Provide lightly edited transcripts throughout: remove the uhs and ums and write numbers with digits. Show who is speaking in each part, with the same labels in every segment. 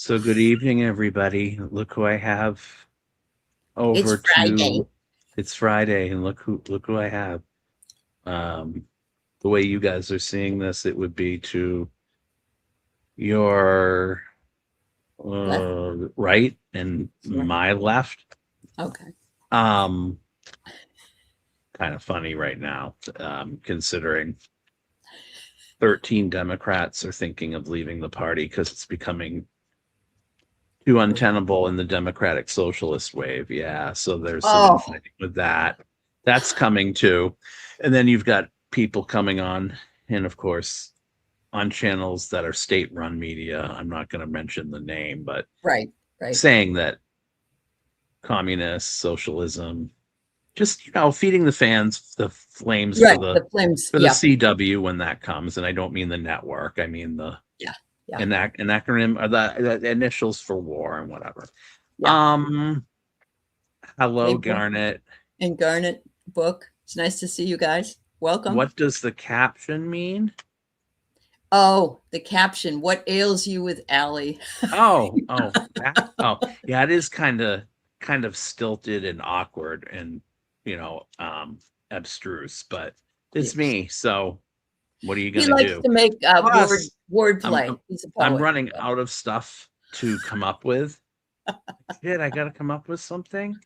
Speaker 1: So good evening, everybody. Look who I have
Speaker 2: It's
Speaker 1: over
Speaker 2: Friday.
Speaker 1: to. It's Friday, and look who I have. Um, the way you guys are seeing this, it would be to your
Speaker 2: Left.
Speaker 1: right and
Speaker 2: Right.
Speaker 1: my left.
Speaker 2: Okay.
Speaker 1: Um, Kind of funny right now, considering 13 Democrats are thinking of leaving the party because it's becoming too untenable in the democratic socialist wave. Yeah. So there's some
Speaker 2: Oh,
Speaker 1: infighting with that. That's coming too. And then you've got people coming on, and of course, on channels that are state run media. I'm not going to mention the name, but
Speaker 2: right, right,
Speaker 1: saying that communist socialism, just, feeding the fans the flames
Speaker 2: right. The flames.
Speaker 1: for the
Speaker 2: Yeah,
Speaker 1: CW when that comes. And I don't mean the network. I mean the
Speaker 2: yeah, yeah,
Speaker 1: an acronym or the initials for war and whatever.
Speaker 2: yeah.
Speaker 1: Um,
Speaker 2: Hey,
Speaker 1: Hello,
Speaker 2: Book
Speaker 1: Garnet.
Speaker 2: and Garnet Book. It's nice to see you guys. Welcome.
Speaker 1: What does the caption mean?
Speaker 2: Oh, the caption. What ails you with Allie?
Speaker 1: Yeah, it is kind of stilted and awkward and you know, um, abstruse, but it's
Speaker 2: Yes.
Speaker 1: me. So what are you
Speaker 2: He
Speaker 1: gonna
Speaker 2: likes
Speaker 1: do?
Speaker 2: to make
Speaker 1: Plus, I'm
Speaker 2: wordplay.
Speaker 1: I'm,
Speaker 2: He's a
Speaker 1: I'm
Speaker 2: poet.
Speaker 1: running out of stuff to come up with. Shit, I got to come up with something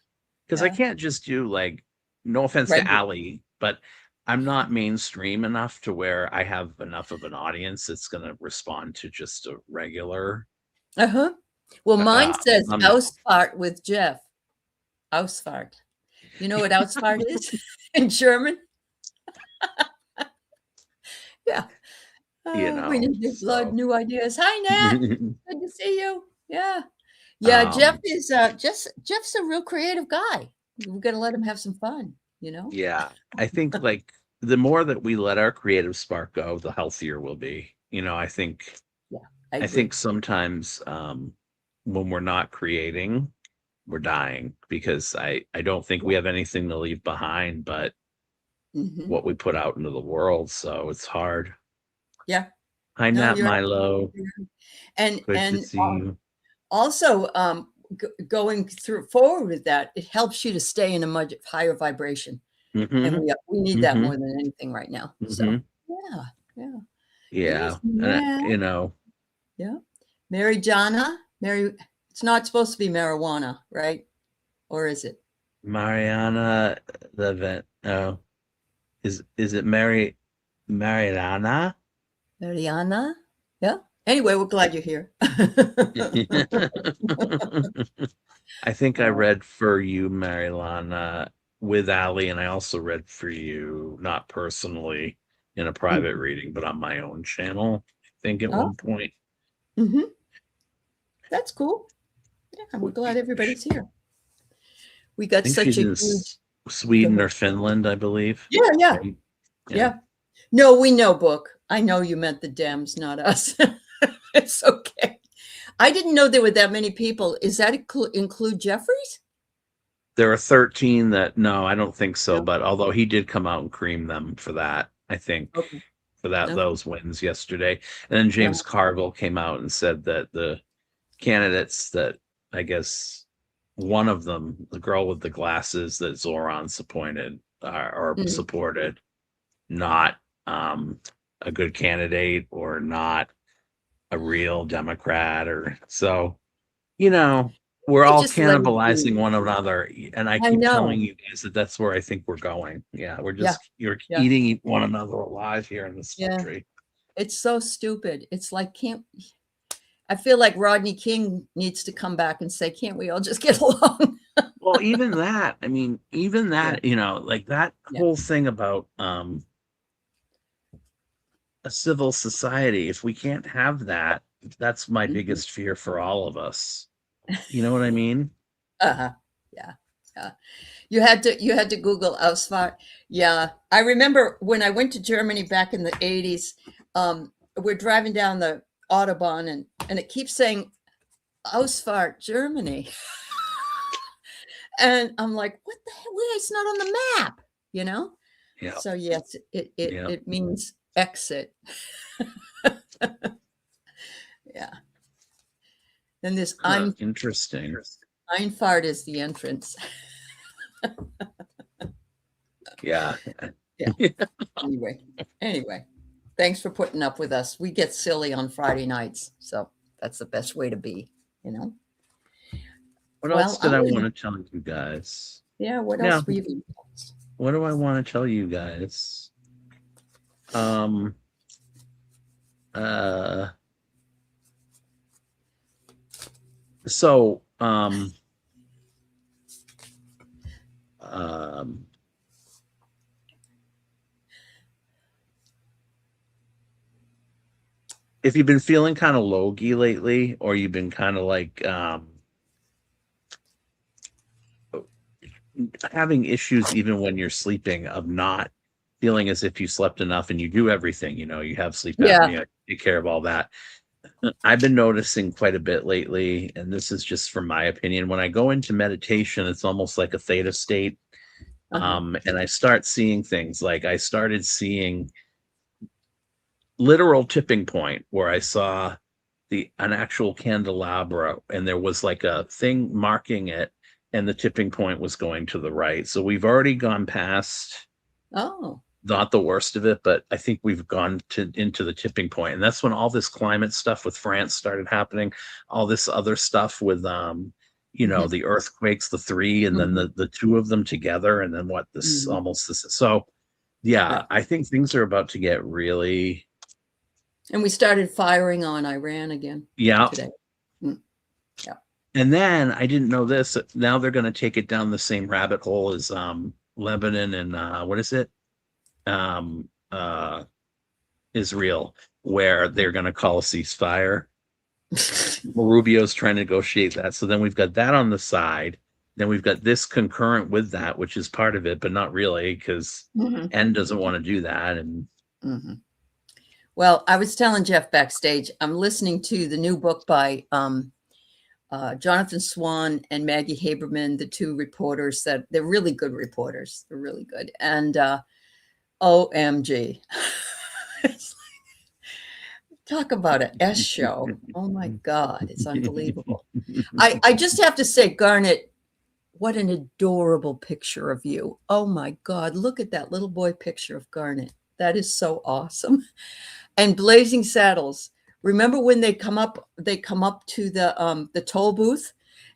Speaker 1: because I
Speaker 2: Yeah.
Speaker 1: can't just do like, no offense
Speaker 2: Right.
Speaker 1: to Ali, but I'm not mainstream enough to where I have enough of an audience that's going to respond to just a regular.
Speaker 2: Uh-huh. Well, mine says
Speaker 1: I'm
Speaker 2: Ausphart with Jeff. Ausphart. You know what Ausphart is in German? Yeah.
Speaker 1: you
Speaker 2: We
Speaker 1: know,
Speaker 2: need new blood,
Speaker 1: so
Speaker 2: new ideas. Hi, Nat. Good to see you. Yeah. Yeah,
Speaker 1: um,
Speaker 2: Jeff's a real creative guy. We got to let him have some fun, you know?
Speaker 1: yeah, I think like the more that we let our creative spark go, the healthier we'll be.
Speaker 2: Yeah, I
Speaker 1: I think
Speaker 2: agree.
Speaker 1: sometimes when we're not creating, we're dying because I don't think we
Speaker 2: Yeah.
Speaker 1: have anything to leave behind but
Speaker 2: Hmm.
Speaker 1: what we put out into the world. So it's hard.
Speaker 2: Yeah.
Speaker 1: Hi,
Speaker 2: No,
Speaker 1: Nat
Speaker 2: you're
Speaker 1: Milo.
Speaker 2: absolutely right. And
Speaker 1: Good to
Speaker 2: and
Speaker 1: see you.
Speaker 2: also going through forward with that, it helps you to stay in a much higher vibration. And
Speaker 1: Mm-hmm.
Speaker 2: we need that
Speaker 1: Mm-hmm.
Speaker 2: more than anything right now.
Speaker 1: Mm-hmm.
Speaker 2: So, yeah. Yeah.
Speaker 1: Yeah.
Speaker 2: There's Nat. Yeah. Mary Jana. Mary, it's not supposed to be marijuana, right? Or is it?
Speaker 1: Mariana the vent. Oh, is it Mariana?
Speaker 2: Mariana? Yeah. Anyway, we're glad you're here.
Speaker 1: I think I
Speaker 2: Uh,
Speaker 1: read for you, Marilana, with Ali, and I also read for you, not personally in a private
Speaker 2: mhm.
Speaker 1: reading, but on my own channel, I think at
Speaker 2: Oh,
Speaker 1: one point.
Speaker 2: mhm. That's cool. Yeah, we're
Speaker 1: I
Speaker 2: glad everybody's here. We got
Speaker 1: think
Speaker 2: such
Speaker 1: she's
Speaker 2: a
Speaker 1: in
Speaker 2: huge. Go
Speaker 1: Sweden
Speaker 2: ahead.
Speaker 1: or Finland, I believe.
Speaker 2: Yeah, yeah,
Speaker 1: Right? Yeah.
Speaker 2: yeah. No, we know, Book. I know you meant the Dems, not us. It's okay. I didn't know there were that many people. Is that include Jeffries?
Speaker 1: There are 13 that, no, I don't think so,
Speaker 2: No.
Speaker 1: but although he did come out and cream them for that, I think,
Speaker 2: Okay.
Speaker 1: for
Speaker 2: Okay.
Speaker 1: those wins yesterday. And then
Speaker 2: Uh,
Speaker 1: James Carville came out and said that the candidates that, I guess, one of them, the girl with the glasses that Zoran supported, or
Speaker 2: mm,
Speaker 1: supported, not a good candidate or not a real Democrat, or so, you know, we're
Speaker 2: they
Speaker 1: all
Speaker 2: just let it
Speaker 1: cannibalizing
Speaker 2: be.
Speaker 1: one another. And I
Speaker 2: I
Speaker 1: keep
Speaker 2: know.
Speaker 1: telling you guys that that's where I think we're going. Yeah,
Speaker 2: Yeah.
Speaker 1: you're
Speaker 2: Yeah.
Speaker 1: eating one another alive here in this
Speaker 2: Yeah.
Speaker 1: country.
Speaker 2: It's so stupid. It's like, can't I feel like Rodney King needs to come back and say, can't we all just get along?
Speaker 1: Well, even that, I mean, even
Speaker 2: Yeah.
Speaker 1: that, like that
Speaker 2: Yeah.
Speaker 1: whole thing about a civil society, if we can't have that, that's my
Speaker 2: Mhm.
Speaker 1: biggest fear for all of us. You know what I mean?
Speaker 2: Uh-huh. Yeah. Yeah. You had to Google Ausfahrt. Yeah. I remember when I went to Germany back in the 80s, we're driving down the Autobahn and it keeps saying Ausfahrt, Germany. And I'm like, what the hell? Wait, it's not on the map, you know?
Speaker 1: Yeah.
Speaker 2: So yes,
Speaker 1: Yeah.
Speaker 2: it means exit. Yeah. Then this
Speaker 1: Interesting.
Speaker 2: Ausphart is the entrance.
Speaker 1: Yeah.
Speaker 2: Yeah. Anyway, thanks for putting up with us. We get silly on Friday nights, so that's the best way to be, you know.
Speaker 1: What
Speaker 2: Well,
Speaker 1: else did I want to tell you guys?
Speaker 2: Yeah, what
Speaker 1: Yeah.
Speaker 2: else were you?
Speaker 1: What do I want to tell you guys? So if you've been feeling kind of logy lately, or you've been kind of like having issues even when you're sleeping, of not feeling as if you slept enough, and you do everything, you have sleep apnea, take care of all that. I've been noticing quite a bit lately, and this is just from my opinion, when I go into meditation, it's almost like a theta state. And I start seeing things, like I started seeing literal tipping point where I saw an actual candelabra, and there was like a thing marking it, and the tipping point was going to the right. So we've already gone past not the worst of it, but I think we've gone into the tipping point. And that's when all this climate stuff with France started happening, all this other stuff with the earthquakes, the three, and then the two of them together, and then almost this. So yeah, I think things are about to get really.
Speaker 2: And we started firing on Iran again.
Speaker 1: Yeah.
Speaker 2: Today. Yeah.
Speaker 1: And then I didn't know this. Now they're going to take it down the same rabbit hole as Lebanon and what is it? Israel, where they're going to call a ceasefire. Rubio's trying to negotiate that. So then we've got that on the side. Then we've got this concurrent with that, which is part of it, but not really, because N doesn't want to do that. And
Speaker 2: well, I was telling Jeff backstage, I'm listening to the new book by Jonathan Swan and Maggie Haberman, the two reporters that they're really good reporters. They're really good. And OMG. Talk about an S show. Oh my God, it's unbelievable. I just have to say, Garnet, what an adorable picture of you. Oh my God, look at that little boy picture of Garnet. That is so awesome. And Blazing Saddles. Remember when they come up to the toll booth,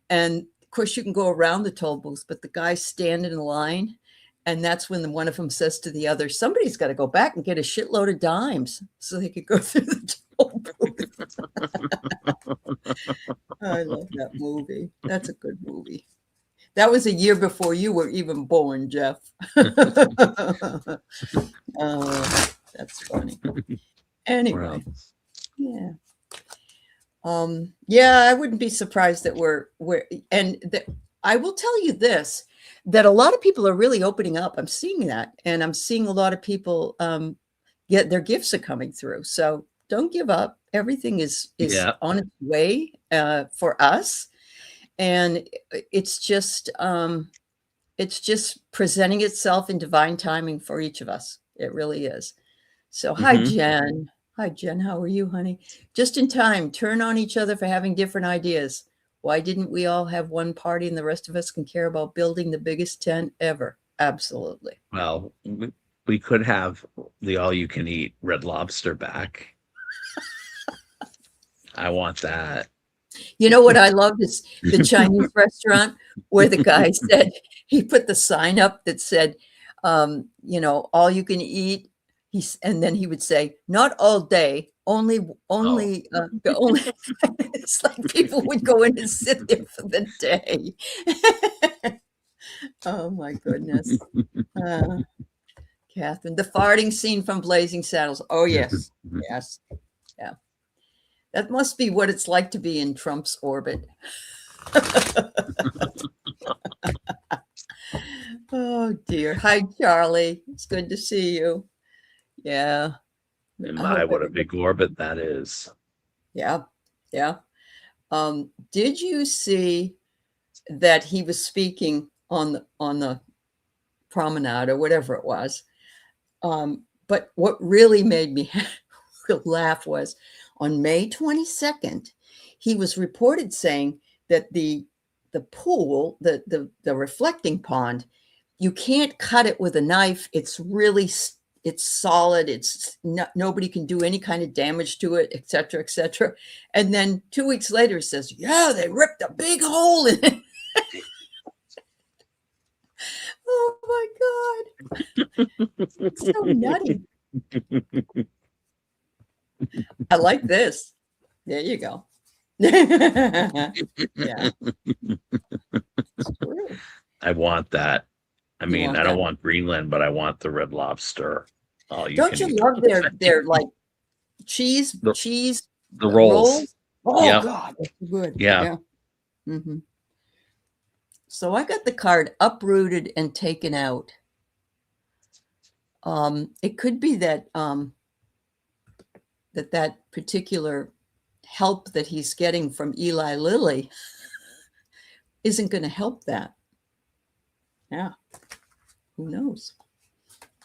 Speaker 2: and of course you can go around the toll booth, but the guys stand in line, and that's when one of them says to the other, somebody's got to go back and get a shitload of dimes so they could go through the toll booth. I love that movie. That's a good movie. That was a year before you were even born, Jeff. That's funny. Anyway, yeah. I wouldn't be surprised that I will tell you this, that a lot of people are really opening up. I'm seeing that, and I'm seeing a lot of people get their gifts are coming through. So don't give up. Everything is on its way for us, and it's just presenting itself in divine timing for each of us. It really is. So hi, Jen. Hi, Jen. How are you, honey? Just in time. Turn on each other for having different ideas. Why didn't we all have one party and the rest of us can care about building the biggest tent ever? Absolutely.
Speaker 1: Well, we could have the all-you-can-eat Red Lobster back. I want that.
Speaker 2: You know what I love is the Chinese restaurant where the guy said, he put the sign up that said, all you can eat. And then he would say, not all day, only. It's like people would go in and sit there for the day. Oh my goodness. Catherine, the farting scene from Blazing Saddles. Oh yes. Yes. Yeah. That must be what it's like to be in Trump's orbit. Oh dear. Hi, Charlie. It's good to see you. Yeah.
Speaker 1: And what a big orbit that is.
Speaker 2: Yeah. Yeah. Did you see that he was speaking on the promenade or whatever it was? But what really made me laugh was on May 22nd, he was reported saying that the pool, the reflecting pond, you can't cut it with a knife. It's really it's solid. It's not, nobody can do any kind of damage to it, et cetera, et cetera. And then 2 weeks later, he says, yeah, they ripped a big hole in it. Oh my God. It's so nutty. I like this. There you go. Yeah. It's true.
Speaker 1: I want that. I
Speaker 2: You
Speaker 1: mean,
Speaker 2: want
Speaker 1: I don't
Speaker 2: that?
Speaker 1: want Greenland, but I want the Red Lobster. Oh,
Speaker 2: Don't you love their like cheese
Speaker 1: the
Speaker 2: rolls?
Speaker 1: rolls?
Speaker 2: Oh
Speaker 1: Yep.
Speaker 2: God, that's good.
Speaker 1: Yeah.
Speaker 2: Yeah. Mm-hmm. So I got the card uprooted and taken out. It could be that that particular help that he's getting from Eli Lilly isn't going to help that. Yeah. Who knows?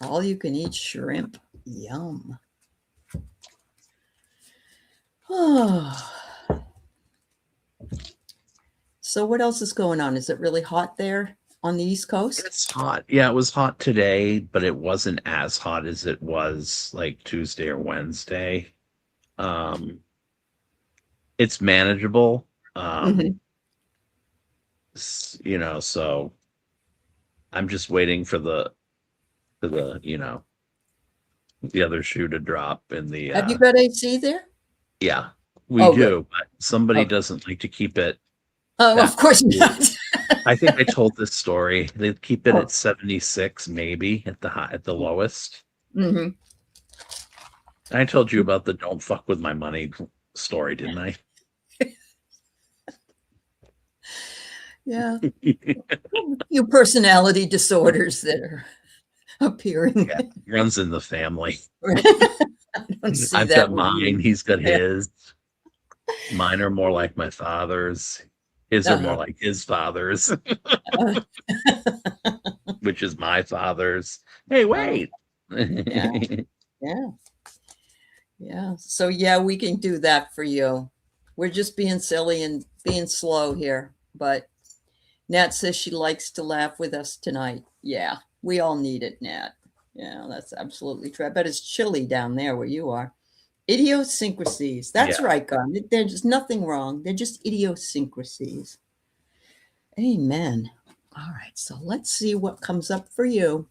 Speaker 2: All you can eat shrimp. Yum. Oh. So what else is going on? Is it really hot there on the East Coast?
Speaker 1: It's hot. Yeah, it was hot today, but it wasn't as hot as it was like Tuesday or Wednesday. It's manageable.
Speaker 2: Mhm.
Speaker 1: You know, so I'm just waiting for the the other shoe to drop in the
Speaker 2: Have you got AC there?
Speaker 1: yeah, we
Speaker 2: Oh, good.
Speaker 1: do, but somebody
Speaker 2: Okay.
Speaker 1: doesn't like to keep it
Speaker 2: Oh,
Speaker 1: that
Speaker 2: of course
Speaker 1: cool.
Speaker 2: not.
Speaker 1: I think I told this story. They keep it
Speaker 2: Oh.
Speaker 1: at 76, maybe at the lowest.
Speaker 2: Mm-hmm.
Speaker 1: I told you about the don't fuck with my money story, didn't I?
Speaker 2: Yeah. You personality disorders that are appearing.
Speaker 1: Yeah, runs in the family.
Speaker 2: I don't see
Speaker 1: I've
Speaker 2: that
Speaker 1: got
Speaker 2: with you.
Speaker 1: mine. He's got
Speaker 2: Yeah.
Speaker 1: his. Mine are more like my father's. His are more
Speaker 2: Uh-huh.
Speaker 1: like his father's, which is my father's. Hey, wait.
Speaker 2: Yeah. Yeah. Yeah. So yeah, we can do that for you. We're just being silly and being slow here. But Nat says she likes to laugh with us tonight. Yeah, we all need it, Nat. Yeah, that's absolutely true. I bet it's chilly down there where you are. Idiosyncrasies. That's
Speaker 1: Yeah.
Speaker 2: right, Gun. There's nothing wrong. They're just idiosyncrasies. Amen. All right, so let's see what comes up for you.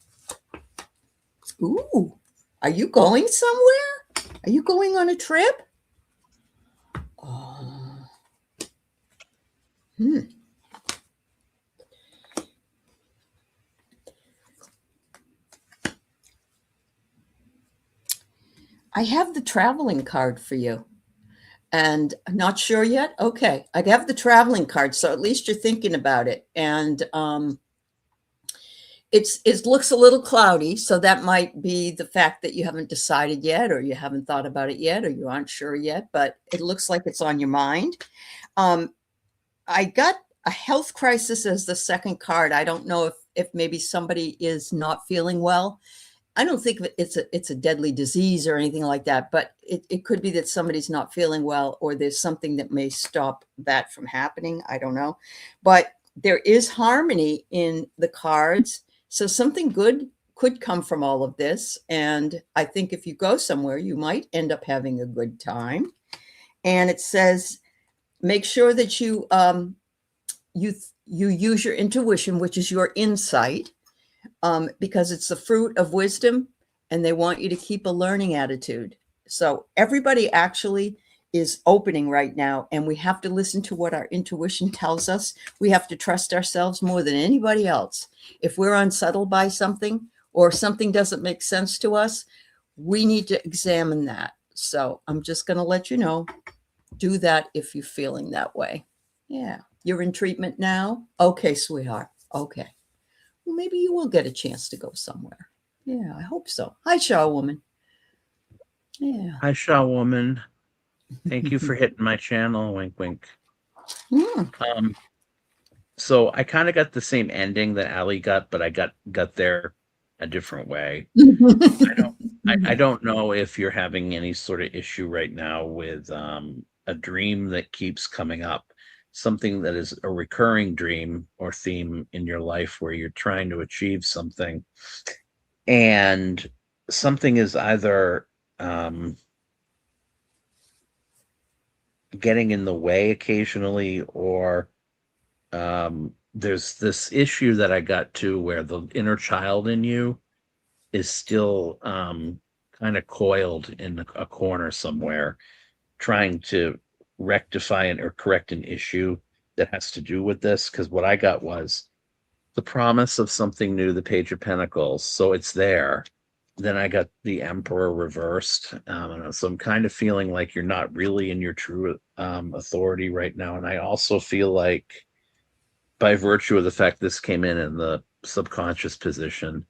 Speaker 2: Ooh, are you going somewhere? Are you going on a trip? Oh. I have the traveling card for you. And I'm not sure yet. Okay, I have the traveling card, so at least you're thinking about it. And it looks a little cloudy, so that might be the fact that you haven't decided yet, or you haven't thought about it yet, or you aren't sure yet. But it looks like it's on your mind. I got a health crisis as the second card. I don't know if maybe somebody is not feeling well. I don't think it's a deadly disease or anything like that, but it could be that somebody's not feeling well, or there's something that may stop that from happening. I don't know. But there is harmony in the cards. So something good could come from all of this. And I think if you go somewhere, you might end up having a good time. And it says, make sure that you use your intuition, which is your insight, because it's the fruit of wisdom, and they want you to keep a learning attitude. So everybody actually is opening right now, and we have to listen to what our intuition tells us. We have to trust ourselves more than anybody else. If we're unsettled by something, or something doesn't make sense to us, we need to examine that. So I'm just going to let you know, do that if you're feeling that way. Yeah. You're in treatment now? Okay, sweetheart. Okay. Well, maybe you will get a chance to go somewhere. Yeah, I hope so. Hi, Shaw Woman. Yeah.
Speaker 1: Hi, Shaw Woman. Thank you for hitting my channel. Wink, wink. So I kind of got the same ending that Allie got, but I got there a different way. I don't know if you're having any sort of issue right now with a dream that keeps coming up, something that is a recurring dream or theme in your life where you're trying to achieve something, and something is either getting in the way occasionally, or there's this issue that I got to where the inner child in you is still kind of coiled in a corner somewhere, trying to rectify or correct an issue that has to do with this. Because what I got was the promise of something new, the Page of Pentacles. So it's there. Then I got the Emperor reversed. So I'm kind of feeling like you're not really in your true authority right now. And I also feel like, by virtue of the fact this came in the subconscious position,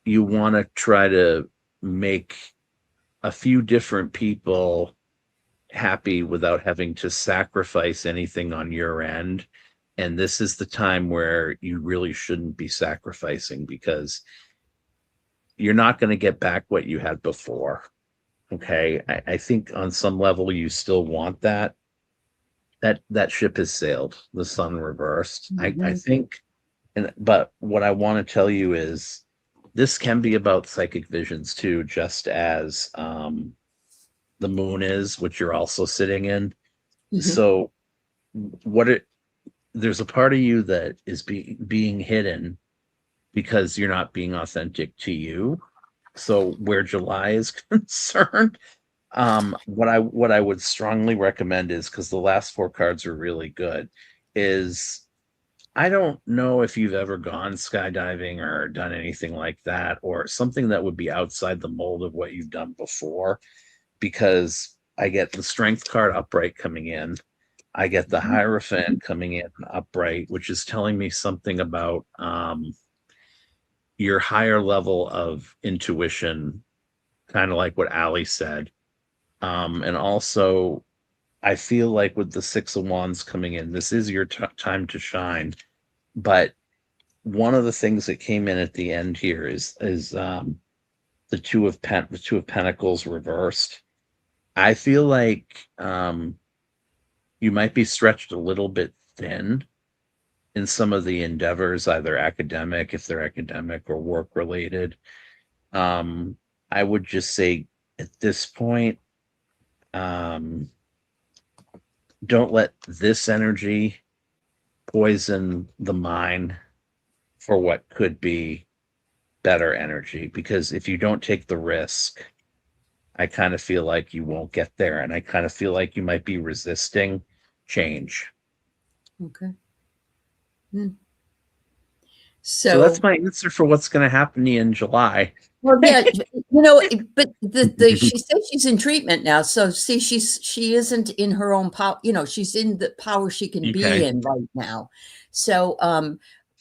Speaker 1: you want to try to make a few different people happy without having to sacrifice anything on your end. And this is the time where you really shouldn't be sacrificing, because you're not going to get back what you had before. Okay. I think on some level you still want that. That ship has sailed, the sun reversed. I think, but what I want to tell you is this can be about psychic visions too, just as the moon is, which you're also sitting in. So there's a part of you that is being hidden because you're not being authentic to you. So where July is concerned, what I would strongly recommend is, because the last 4 cards are really good, is I don't know if you've ever gone skydiving or done anything like that, or something that would be outside the mold of what you've done before, because I get the Strength card upright coming in. I get the Hierophant coming in upright, which is telling me something about your higher level of intuition, kind of like what Ali said. And also, I feel like with the 6 of Wands coming in, this is your time to shine. But one of the things that came in at the end here is the Two of Pentacles reversed. I feel like you might be stretched a little bit thin in some of the endeavors, either academic, if they're academic, or work related. I would just say at this point, don't let this energy poison the mind for what could be better energy, because if you don't take the risk, I kind of feel like you won't get there, and I kind of feel like you might be resisting change.
Speaker 2: Okay.
Speaker 1: So that's my answer for what's going to happen to you in July.
Speaker 2: Well, yeah, but she says she's in treatment now. So see, she isn't in her own power. She's in the power she can be in right now. So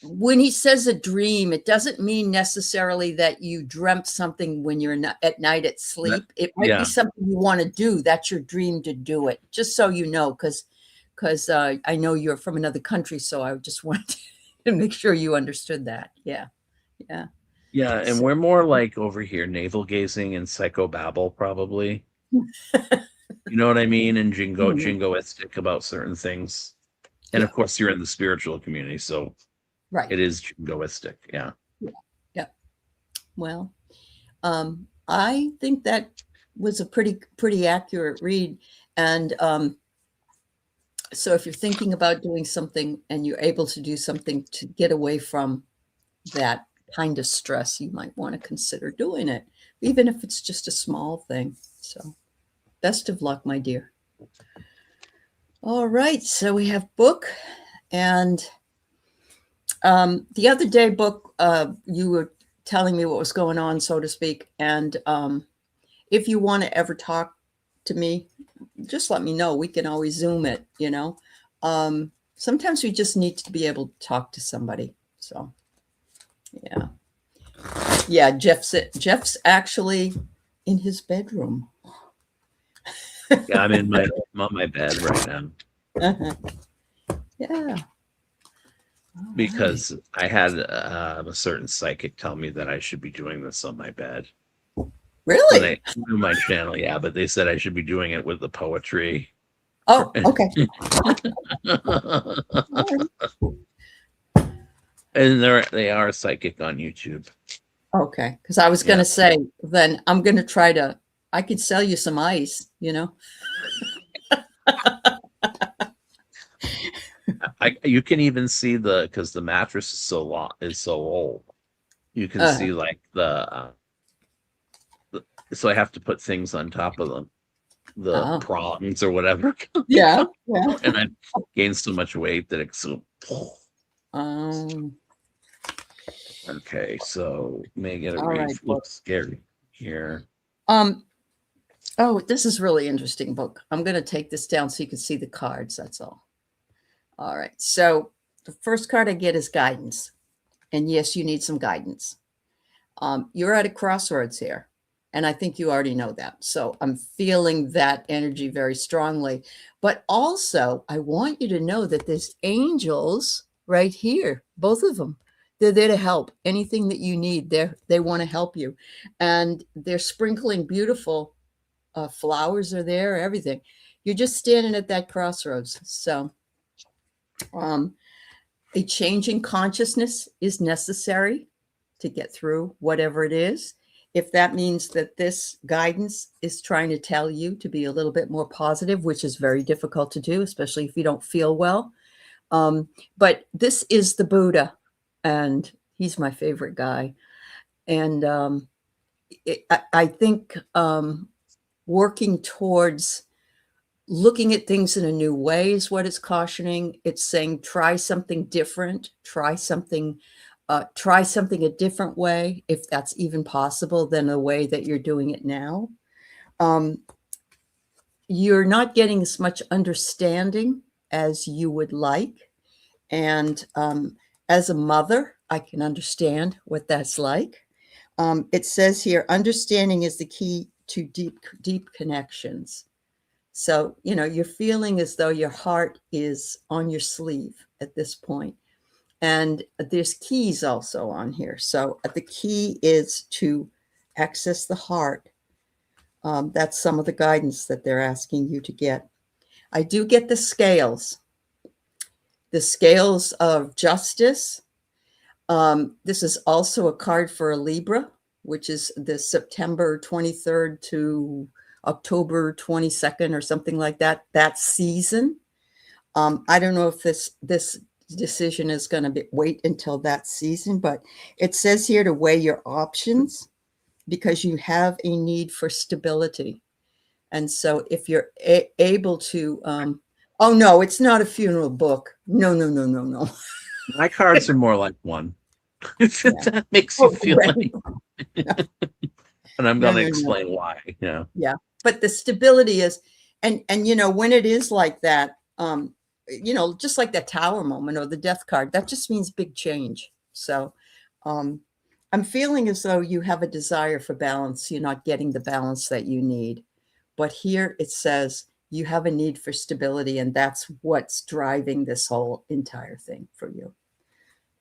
Speaker 2: when he says a dream, it doesn't mean necessarily that you dreamt something when you're not at night at sleep. It might be something you want to do. That's your dream to do it. Just so you know, because I know you're from another country, so I just wanted to make sure you understood that. Yeah.
Speaker 1: Yeah, and we're more like over here navel gazing and psychobabble, probably. You know what I mean? And jingoistic about certain things. And of course, you're in the spiritual community, so it is jingoistic. Yeah.
Speaker 2: Well, I think that was a pretty accurate read. And so if you're thinking about doing something and you're able to do something to get away from that kind of stress, you might want to consider doing it, even if it's just a small thing. So best of luck, my dear. All right, so we have Book, and the other day, Book, you were telling me what was going on, so to speak, and if you want to ever talk to me, just let me know. We can always Zoom it, sometimes we just need to be able to talk to somebody. So yeah, Jeff's actually in his bedroom.
Speaker 1: Yeah, I'm on my bed right now.
Speaker 2: Yeah.
Speaker 1: Because I had a certain psychic tell me that I should be doing this on my bed.
Speaker 2: Really?
Speaker 1: When I do my channel, yeah, but they said I should be doing it with the poetry
Speaker 2: Oh, okay.
Speaker 1: And they are psychic on YouTube.
Speaker 2: Okay. Because I was going
Speaker 1: Yeah.
Speaker 2: to say, then I'm going to try to, I could sell you some ice, you know?
Speaker 1: You can even see because the mattress is so old. You can
Speaker 2: Uh,
Speaker 1: see like so I have to put things on top of the
Speaker 2: oh,
Speaker 1: prongs or whatever.
Speaker 2: yeah. Yeah.
Speaker 1: And I gained so much weight that it's so.
Speaker 2: Um,
Speaker 1: Okay, so may get a
Speaker 2: all
Speaker 1: read.
Speaker 2: right. Book.
Speaker 1: Looks scary here.
Speaker 2: Um, oh, this is really interesting book. I'm going to take this down so you can see the cards. That's all. All right. So the first card I get is guidance. And yes, you need some guidance. You're at a crossroads here. And I think you already know that. So I'm feeling that energy very strongly. But also, I want you to know that there's angels right here, both of them. They're there to help. Anything that you need, they want to help you. And they're sprinkling beautiful flowers are there, everything. You're just standing at that crossroads. So um, a change in consciousness is necessary to get through whatever it is. If that means that this guidance is trying to tell you to be a little bit more positive, which is very difficult to do, especially if you don't feel well. But this is the Buddha, and he's my favorite guy. And I think working towards looking at things in a new way is what it's cautioning. It's saying try something different, try something a different way, if that's even possible, than the way that you're doing it now. Um, you're not getting as much understanding as you would like. And as a mother, I can understand what that's like. It says here, understanding is the key to deep connections. So, you're feeling as though your heart is on your sleeve at this point. And there's keys also on here. So the key is to access the heart. That's some of the guidance that they're asking you to get. I do get the scales of justice. This is also a card for a Libra, which is the September 23rd to October 22nd or something like that, that season. I don't know if this decision is going to wait until that season, but it says here to weigh your options because you have a need for stability. And so if you're able to, oh no, it's not a funeral book. No, no, no, no, no.
Speaker 1: My cards are more like one. If
Speaker 2: Yeah.
Speaker 1: that makes you feel
Speaker 2: Right.
Speaker 1: like,
Speaker 2: No,
Speaker 1: and I'm
Speaker 2: no,
Speaker 1: going to
Speaker 2: no, no.
Speaker 1: explain why. Yeah.
Speaker 2: Yeah. But the stability is, and when it is like that, just like that tower moment or the death card, that just means big change. So um, I'm feeling as though you have a desire for balance. You're not getting the balance that you need. But here it says you have a need for stability, and that's what's driving this whole entire thing for you.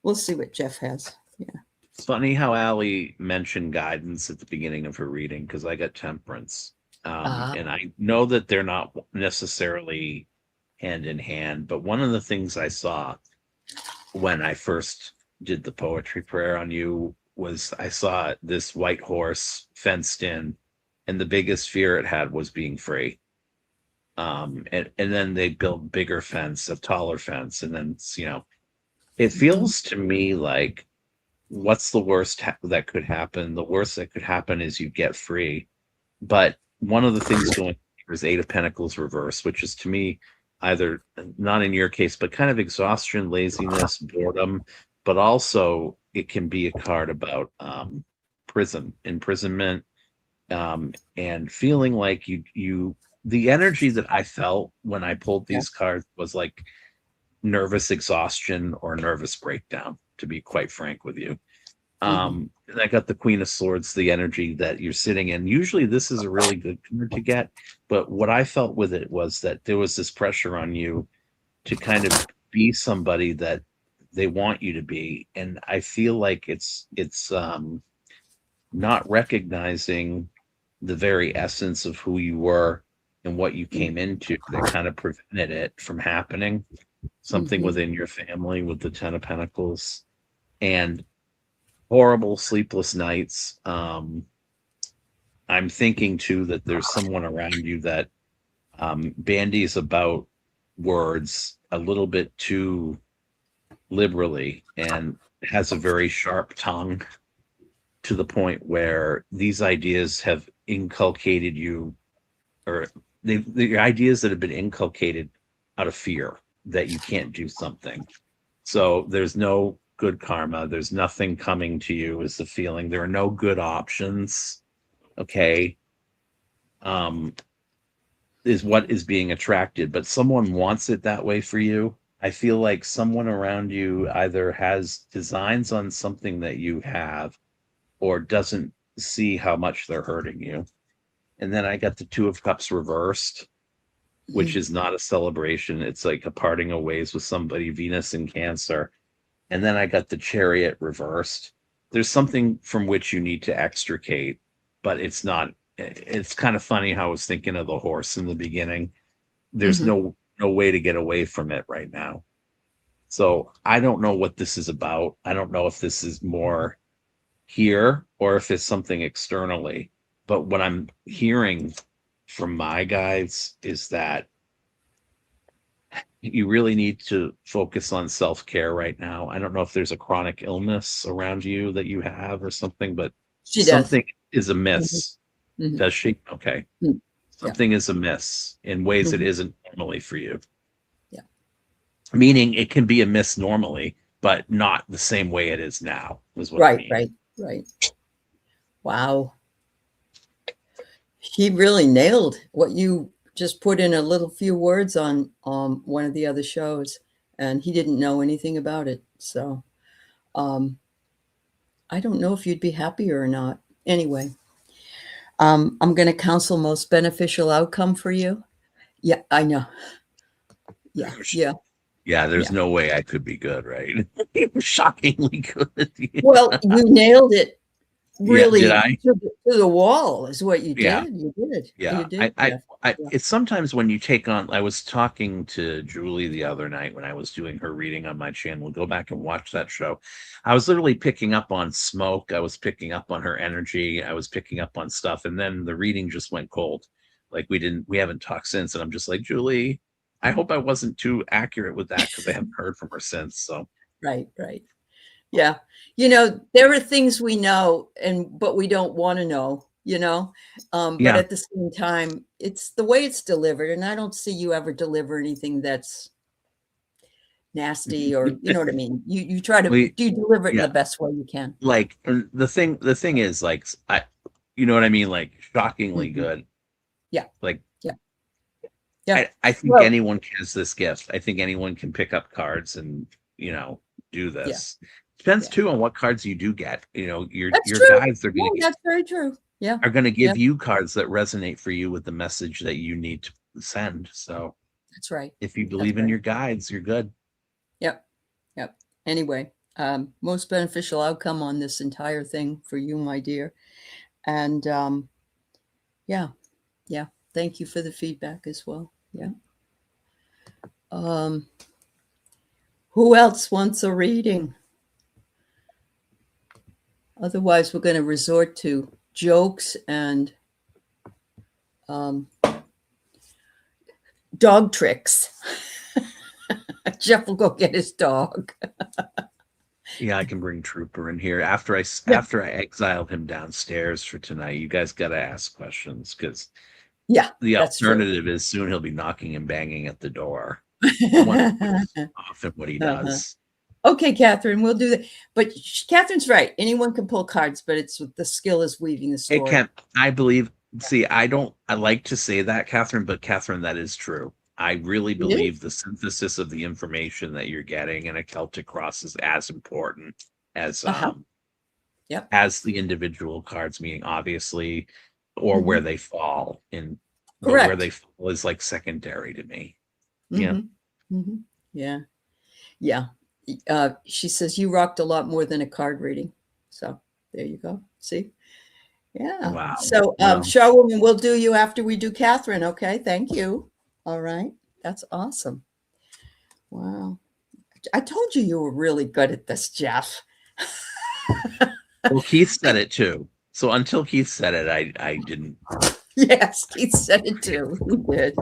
Speaker 2: We'll see what Jeff has. Yeah.
Speaker 1: It's funny how Allie mentioned guidance at the beginning of her reading because I got temperance. And I know that they're not necessarily hand in hand, but one of the things I saw when I first did the poetry prayer on you was I saw this white horse fenced in, and the biggest fear it had was being free. And then they build bigger fence, a taller fence, and then it feels to me like what's the worst that could happen? The worst that could happen is you get free. But one of the things going here is Eight of Pentacles reverse, which is to me either not in your case, but kind of exhaustion, laziness, boredom, but also it can be a card about imprisonment, and feeling like the energy that I felt when I pulled
Speaker 2: Yeah.
Speaker 1: these cards was like nervous exhaustion or nervous breakdown, to be quite frank with you. And I got the Queen of Swords, the energy that you're sitting in. Usually this is a really good card to get, but what I felt with it was that there was this pressure on you to kind of be somebody that they want you to be. And I feel like it's not recognizing the very essence of who you were and what you came into that kind of prevented it from happening. Something
Speaker 2: Mhm.
Speaker 1: within your family with the Ten of Pentacles and horrible sleepless nights. I'm thinking too that there's someone around you that bandies about words a little bit too liberally and has a very sharp tongue to the point where these ideas have inculcated you, or the ideas that have been inculcated out of fear that you can't do something. So there's no good karma. There's nothing coming to you is the feeling. There are no good options. Okay. Um, is what is being attracted, but someone wants it that way for you. I feel like someone around you either has designs on something that you have or doesn't see how much they're hurting you. And then I got the Two of Cups reversed, which
Speaker 2: Mhm.
Speaker 1: is not a celebration. It's like a parting of ways with somebody, Venus in Cancer. And then I got the Chariot reversed. There's something from which you need to extricate, but it's not. It's kind of funny how I was thinking of the horse in the beginning. There's
Speaker 2: Mhm.
Speaker 1: no way to get away from it right now. So I don't know what this is about. I don't know if this is more here or if it's something externally. But what I'm hearing from my guides is that you really need to focus on self-care right now. I don't know if there's a chronic illness around you that you have or something, but
Speaker 2: She does.
Speaker 1: something is
Speaker 2: Mhm.
Speaker 1: amiss.
Speaker 2: Mhm.
Speaker 1: Does she? Okay.
Speaker 2: Mm. Yeah.
Speaker 1: Something is amiss in ways it
Speaker 2: Mhm.
Speaker 1: isn't normally for you.
Speaker 2: Yeah.
Speaker 1: Meaning it can be amiss normally, but not the same way it is now, is what I
Speaker 2: Right,
Speaker 1: mean.
Speaker 2: right, right. Wow. He really nailed what you just put in a little few words on one of the other shows, and he didn't know anything about it. So um, I don't know if you'd be happier or not. Anyway, I'm going to counsel most beneficial outcome for you. Yeah, I know. Yeah, yeah,
Speaker 1: Yeah, there's
Speaker 2: yeah.
Speaker 1: no way I could be good, right? It was shockingly good.
Speaker 2: Well, you nailed it
Speaker 1: Yeah, did
Speaker 2: really
Speaker 1: I?
Speaker 2: to the wall is what you
Speaker 1: Yeah.
Speaker 2: did. You did. You
Speaker 1: Yeah,
Speaker 2: did, Jeff. Yeah.
Speaker 1: it's sometimes when you take on, I was talking to Julie the other night when I was doing her reading on my channel. Go back and watch that show. I was literally picking up on smoke. I was picking up on her energy. I was picking up on stuff. And then the reading just went cold. Like we haven't talked since. And I'm just like, Julie, I hope I wasn't too accurate with that because I haven't heard from her since. So,
Speaker 2: Right, right. Yeah. You know, there are things we know but we don't want to know, you know. But
Speaker 1: yeah.
Speaker 2: at the same time, it's the way it's delivered, and I don't see you ever deliver anything that's nasty or you know what I mean. You try to
Speaker 1: We,
Speaker 2: you deliver it in
Speaker 1: yeah.
Speaker 2: the best way you can.
Speaker 1: Like the thing is like, you know what I mean? Like shockingly
Speaker 2: Mhm.
Speaker 1: good.
Speaker 2: Yeah,
Speaker 1: Like,
Speaker 2: yeah, yeah.
Speaker 1: I think
Speaker 2: Well,
Speaker 1: anyone has this gift. I think anyone can pick up cards and, do
Speaker 2: yeah,
Speaker 1: this. Depends
Speaker 2: yeah.
Speaker 1: too on what cards you do get.
Speaker 2: That's
Speaker 1: Your
Speaker 2: true.
Speaker 1: guides
Speaker 2: Yeah, that's very true. Yeah,
Speaker 1: are gonna
Speaker 2: yeah,
Speaker 1: give you cards that resonate for you with the message that you need to send. So
Speaker 2: that's right.
Speaker 1: if you
Speaker 2: That's
Speaker 1: believe in
Speaker 2: right.
Speaker 1: your guides, you're good.
Speaker 2: Yep, yep. Anyway, most beneficial outcome on this entire thing for you, my dear. And yeah, yeah. Thank you for the feedback as well. Yeah. Um, who else wants a reading? Otherwise, we're going to resort to jokes and um, dog tricks. Jeff will go get his dog.
Speaker 1: Yeah, I can bring Trooper in here
Speaker 2: Yeah,
Speaker 1: after I exiled him downstairs for tonight. You guys got to ask questions because
Speaker 2: yeah,
Speaker 1: the
Speaker 2: that's true.
Speaker 1: alternative is soon he'll be knocking and banging at the door. I want to put this off in what he
Speaker 2: Uh-huh.
Speaker 1: does.
Speaker 2: Okay, Catherine, we'll do that. But Catherine's right. Anyone can pull cards, but it's the skill is weaving the
Speaker 1: It
Speaker 2: story.
Speaker 1: can, I believe, see, I like to say that, Catherine, but Catherine, that is true. I really
Speaker 2: It is.
Speaker 1: believe the synthesis of the information that you're getting in a Celtic cross is as important as
Speaker 2: Uh-huh. Yep.
Speaker 1: the individual cards, meaning obviously, or where
Speaker 2: Hmm.
Speaker 1: they fall in, but where they
Speaker 2: Correct.
Speaker 1: fall is like secondary to me. Yeah.
Speaker 2: Hmm. Hmm. Yeah. Yeah. She says you rocked a lot more than a card reading. So there you go. See? Yeah.
Speaker 1: Wow.
Speaker 2: So,
Speaker 1: Well,
Speaker 2: Showwoman, we'll do you after we do Catherine. Okay. Thank you. All right. That's awesome. Wow. I told you were really good at this, Jeff.
Speaker 1: well, Keith said it too. So until Keith said it, I didn't.
Speaker 2: Yes, Keith said it too. He did.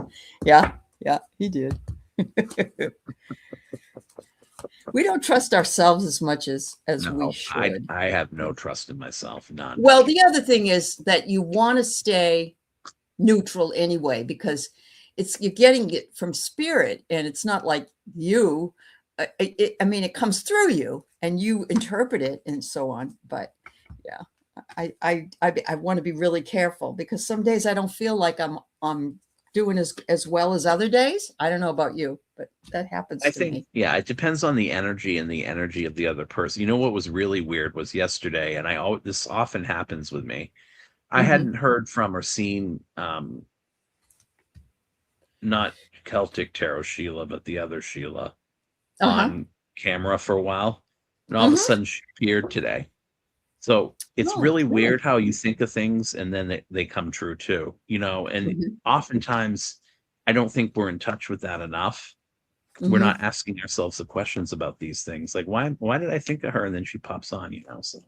Speaker 2: Yeah. Yeah, he did. We don't trust ourselves as much as we
Speaker 1: No, I
Speaker 2: should.
Speaker 1: I have no trust in myself. None.
Speaker 2: Well, the other thing is that you want to stay neutral anyway, because you're getting it from spirit, and it's not like you. I mean, it comes through you, and you interpret it, and so on. But yeah, I want to be really careful, because some days I don't feel like I'm doing as well as other days. I don't know about you, but that happens
Speaker 1: I
Speaker 2: to
Speaker 1: think,
Speaker 2: me.
Speaker 1: yeah, it depends on the energy and the energy of the other person. You know what was really weird was yesterday, and this often happens with me. I
Speaker 2: Hmm.
Speaker 1: hadn't heard from or seen not Celtic Tarot Sheila, but the other Sheila
Speaker 2: Uh-huh.
Speaker 1: on camera for a while. And all of a
Speaker 2: Hmm.
Speaker 1: sudden she appeared today. So it's
Speaker 2: Oh,
Speaker 1: really
Speaker 2: really?
Speaker 1: weird how you think of things and then they come true too, and
Speaker 2: Hmm.
Speaker 1: oftentimes I don't think we're in touch with that enough. We're
Speaker 2: Hmm.
Speaker 1: not asking ourselves the questions about these things. Like why did I think of her? And then she pops on. So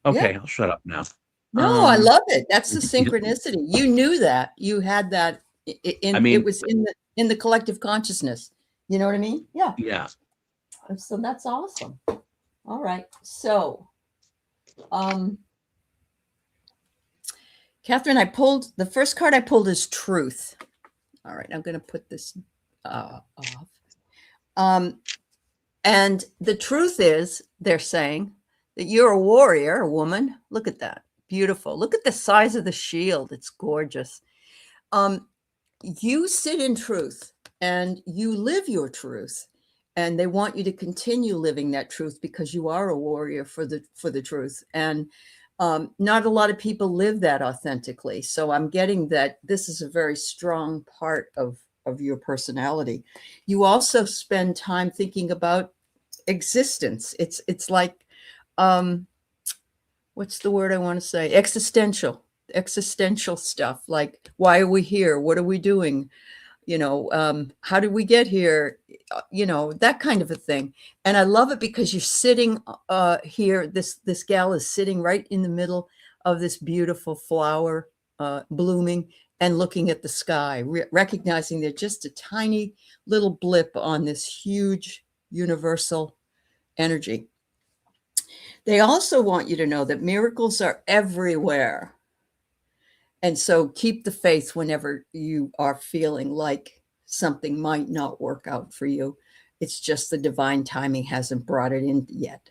Speaker 2: Yeah.
Speaker 1: okay, I'll shut up now.
Speaker 2: No, I
Speaker 1: Um
Speaker 2: love it. That's the synchronicity. You knew that. You had that
Speaker 1: I
Speaker 2: in it
Speaker 1: mean,
Speaker 2: was in the collective consciousness. You know what I mean? Yeah.
Speaker 1: yeah.
Speaker 2: So that's awesome. All right. So, um, Catherine, I pulled the first card I pulled is truth. All right, I'm going to put this off. Um, and the truth is, they're saying that you're a warrior, a woman. Look at that. Beautiful. Look at the size of the shield. It's gorgeous. Um, you sit in truth and you live your truth, and they want you to continue living that truth, because you are a warrior for the truth. And not a lot of people live that authentically, so I'm getting that this is a very strong part of your personality. You also spend time thinking about existence. It's like, um what's the word I want to say, existential stuff, like, why are we here, what are we doing, how did we get here, that kind of a thing. And I love it because you're sitting here, this gal is sitting right in the middle of this beautiful flower blooming, and looking at the sky, recognizing they're just a tiny little blip on this huge universal energy. They also want you to know that miracles are everywhere. And so keep the faith whenever you are feeling like something might not work out for you. It's just the divine timing hasn't brought it in yet.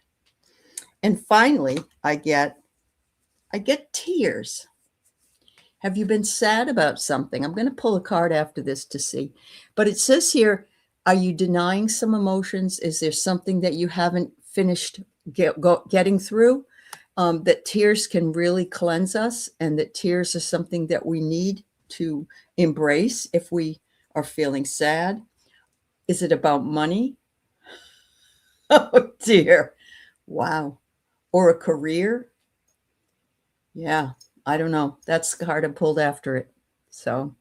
Speaker 2: And finally, I get tears. Have you been sad about something? I'm going to pull a card after this to see. But it says here, are you denying some emotions? Is there something that you haven't finished getting through? That tears can really cleanse us, and that tears are something that we need to embrace if we are feeling sad. Is it about money? Oh dear. Wow. Or a career? Yeah, I don't know. That's the card I pulled after it. So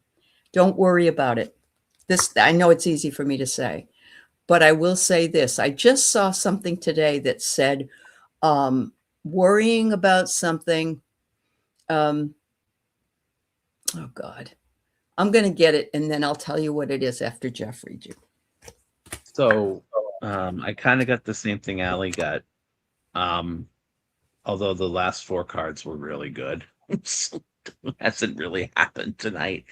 Speaker 2: don't worry about it. This, I know it's easy for me to say, but I will say this. I just saw something today that said, worrying about something. Um, oh God, I'm going to get it, and then I'll tell you what it is after Jeff reads you.
Speaker 1: So I kind of got the same thing Allie got. Although the last four cards were really good. So, hasn't really happened tonight.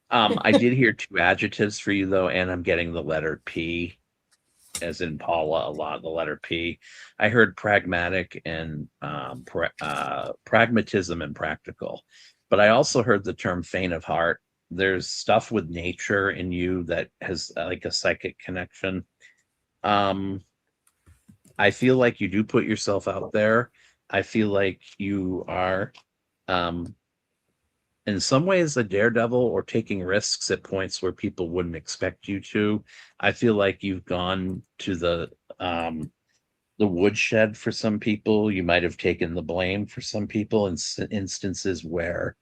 Speaker 1: I did hear two adjectives for you though, and I'm getting the letter P, as in Paula, a lot, the letter P. I heard pragmatic and pragmatism and practical, but I also heard the term faint of heart. There's stuff with nature in you that has like a psychic connection. Um, I feel like you do put yourself out there. I feel like you are, um, in some ways, a daredevil, or taking risks at points where people wouldn't expect you to. I feel like you've gone to the woodshed for some people. You might have taken the blame for some people in instances where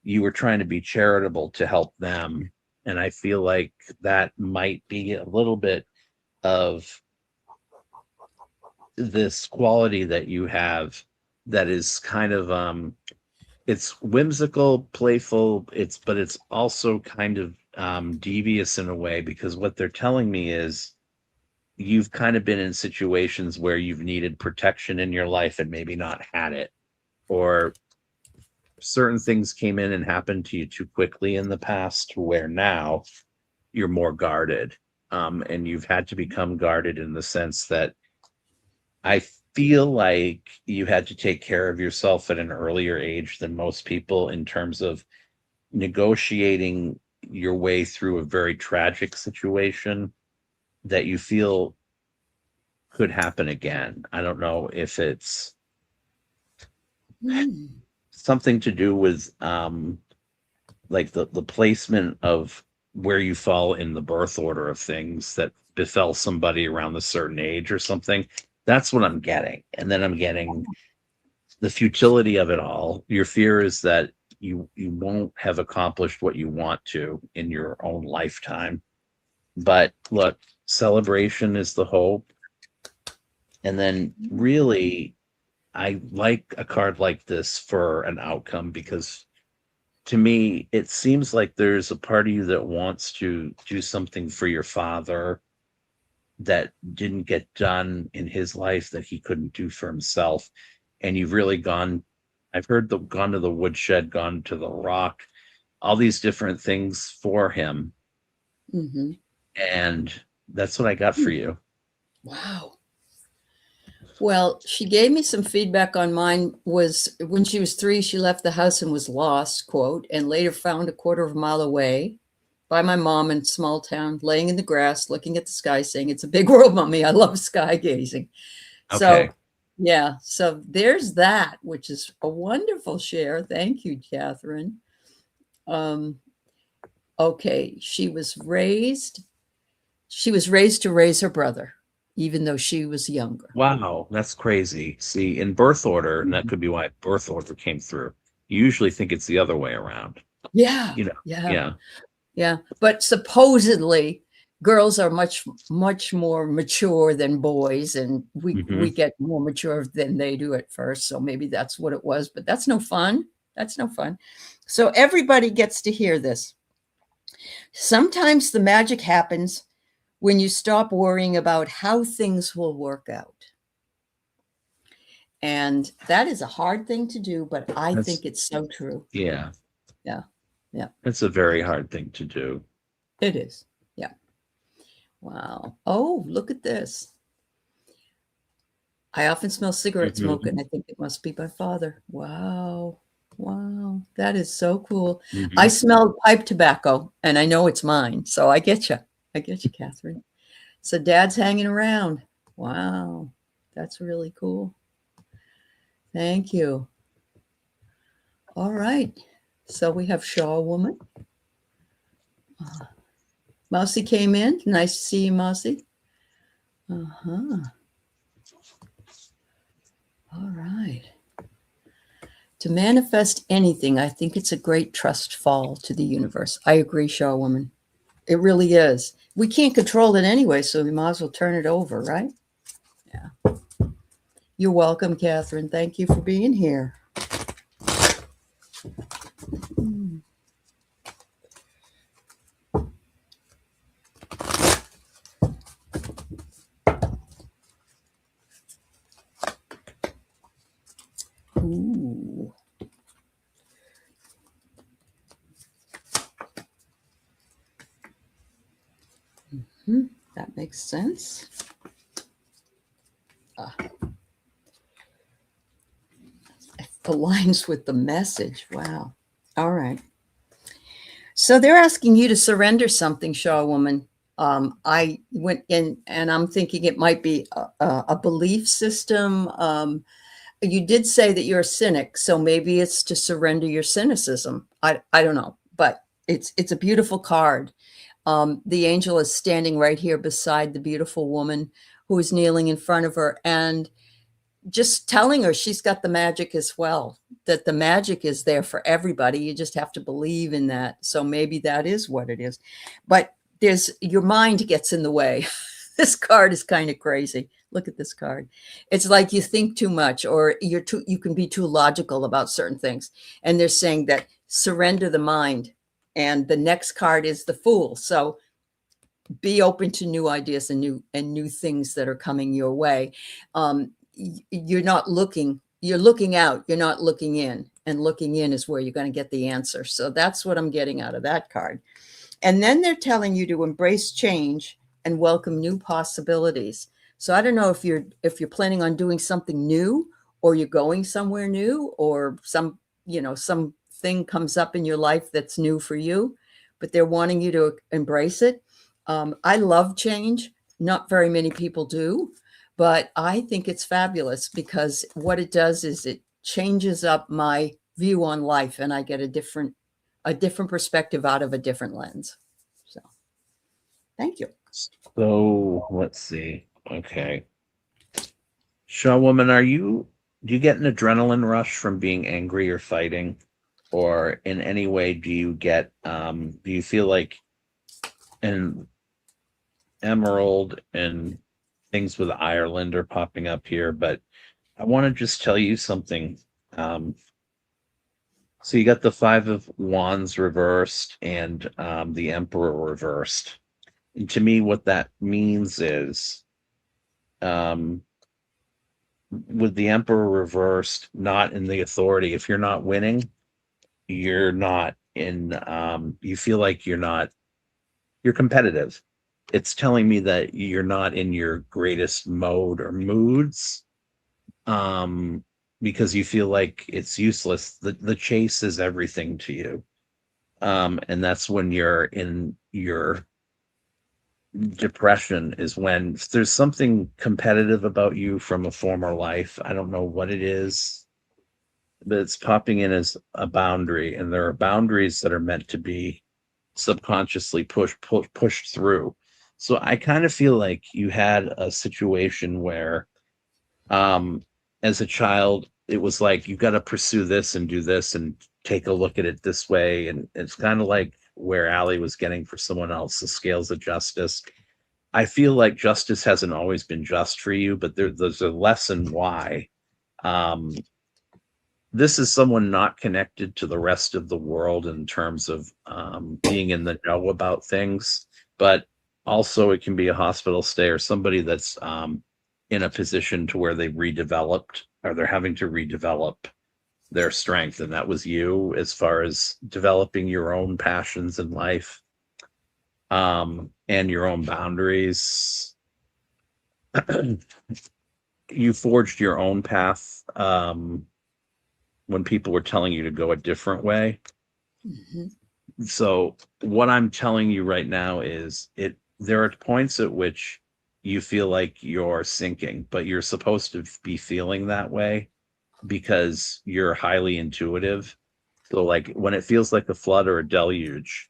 Speaker 1: you were trying to be charitable to help them. And I feel like that might be a little bit of this quality that you have that is kind of it's whimsical, playful, but it's also kind of devious in a way, because what they're telling me is you've kind of been in situations where you've needed protection in your life and maybe not had it, or certain things came in and happened to you too quickly in the past, where now you're more guarded. And you've had to become guarded in the sense that I feel like you had to take care of yourself at an earlier age than most people, in terms of negotiating your way through a very tragic situation that you feel could happen again. I don't know if it's something to do with like the placement of where you fall in the birth order of things that befell somebody around a certain age or something. That's what I'm getting. And then I'm getting the futility of it all. Your fear is that you won't have accomplished what you want to in your own lifetime. But look, celebration is the hope. And then really, I like a card like this for an outcome, because to me, it seems like there's a part of you that wants to do something for your father that didn't get done in his life, that he couldn't do for himself. And you've really gone, I've heard gone to the woodshed, gone to the rock, all these different things for him.
Speaker 2: Mm-hmm.
Speaker 1: And that's what I got for you.
Speaker 2: Wow. Well, she gave me some feedback on mine. Was when she was 3, she left the house and was lost, quote, and later found a quarter of a mile away by my mom in a small town, laying in the grass, looking at the sky, saying, "It's a big world, mommy. I love sky gazing."
Speaker 1: Okay.
Speaker 2: So, yeah. So there's that, which is a wonderful share. Thank you, Catherine. Okay. She was raised to raise her brother, even though she was younger.
Speaker 1: Wow, that's crazy. See, in birth order, and that could be why birth order came through. You usually think it's the other way around.
Speaker 2: Yeah.
Speaker 1: You know,
Speaker 2: Yeah. Yeah. But supposedly girls are much, much more mature than boys, and we get more mature than they do at first. So maybe that's what it was, but that's no fun. That's no fun. So everybody gets to hear this. Sometimes the magic happens when you stop worrying about how things will work out. And that is a hard thing to do, but I think it's so true.
Speaker 1: Yeah.
Speaker 2: Yeah. Yeah.
Speaker 1: It's a very hard thing to do.
Speaker 2: It is. Yeah. Wow. Oh, look at this. I often smell cigarette smoke, and I think it must be my father. Wow. Wow. That is so cool. I smell pipe tobacco, and I know it's mine. So I get you. I get you, Catherine. So Dad's hanging around. Wow. That's really cool. Thank you. All right. So we have Shaw Woman. Mousy came in. Nice to see you, Mousy. Uh-huh. All right. To manifest anything, I think it's a great trust fall to the universe. I agree, Shaw Woman. It really is. We can't control it anyway, so we might as well turn it over, right? Yeah. You're welcome, Catherine. Thank you for being here. Ooh. That makes sense. Aligns with the message. Wow. All right. So they're asking you to surrender something, Shaw Woman. I went in and I'm thinking it might be a belief system. You did say that you're a cynic, so maybe it's to surrender your cynicism. I don't know, but it's a beautiful card. The angel is standing right here beside the beautiful woman who is kneeling in front of her and just telling her she's got the magic as well, that the magic is there for everybody. You just have to believe in that. So maybe that is what it is. But there's your mind gets in the way. This card is kind of crazy. Look at this card. It's like you think too much, or you can be too logical about certain things. And they're saying that surrender the mind. And the next card is the Fool. So be open to new ideas and new things that are coming your way. You're not looking, you're looking out, you're not looking in, and looking in is where you're going to get the answer. So that's what I'm getting out of that card. And then they're telling you to embrace change and welcome new possibilities. So I don't know if you're planning on doing something new, or you're going somewhere new, or something comes up in your life that's new for you, but they're wanting you to embrace it. I love change. Not very many people do, but I think it's fabulous, because what it does is it changes up my view on life, and I get a different perspective out of a different lens. So thank you.
Speaker 1: So let's see. Okay. Shaw woman, do you get an adrenaline rush from being angry or fighting? Or in any way do you feel like an emerald and things with Ireland are popping up here, but I want to just tell you something. So you got the Five of Wands reversed and the Emperor reversed. And to me, what that means is, with the Emperor reversed, not in the authority, if you're not winning, you're not in, you feel like you're competitive. It's telling me that you're not in your greatest mode or moods, because you feel like it's useless. The chase is everything to you. And that's when you're in your depression, is when there's something competitive about you from a former life. I don't know what it is, but it's popping in as a boundary, and there are boundaries that are meant to be subconsciously pushed through. So I kind of feel like you had a situation where, as a child, it was like, you got to pursue this and do this and take a look at it this way. And it's kind of like where Allie was getting for someone else, the scales of justice. I feel like justice hasn't always been just for you, but there's a lesson why. This is someone not connected to the rest of the world in terms of being in the know about things, but also it can be a hospital stay, or somebody that's in a position to where they've redeveloped, or they're having to redevelop their strength. And that was you, as far as developing your own passions in life, and your own boundaries. You forged your own path, when people were telling you to go a different way. Mm-hmm. So what I'm telling you right now is, there are points at which you feel like you're sinking, but you're supposed to be feeling that way because you're highly intuitive. So like when it feels like a flood or a deluge,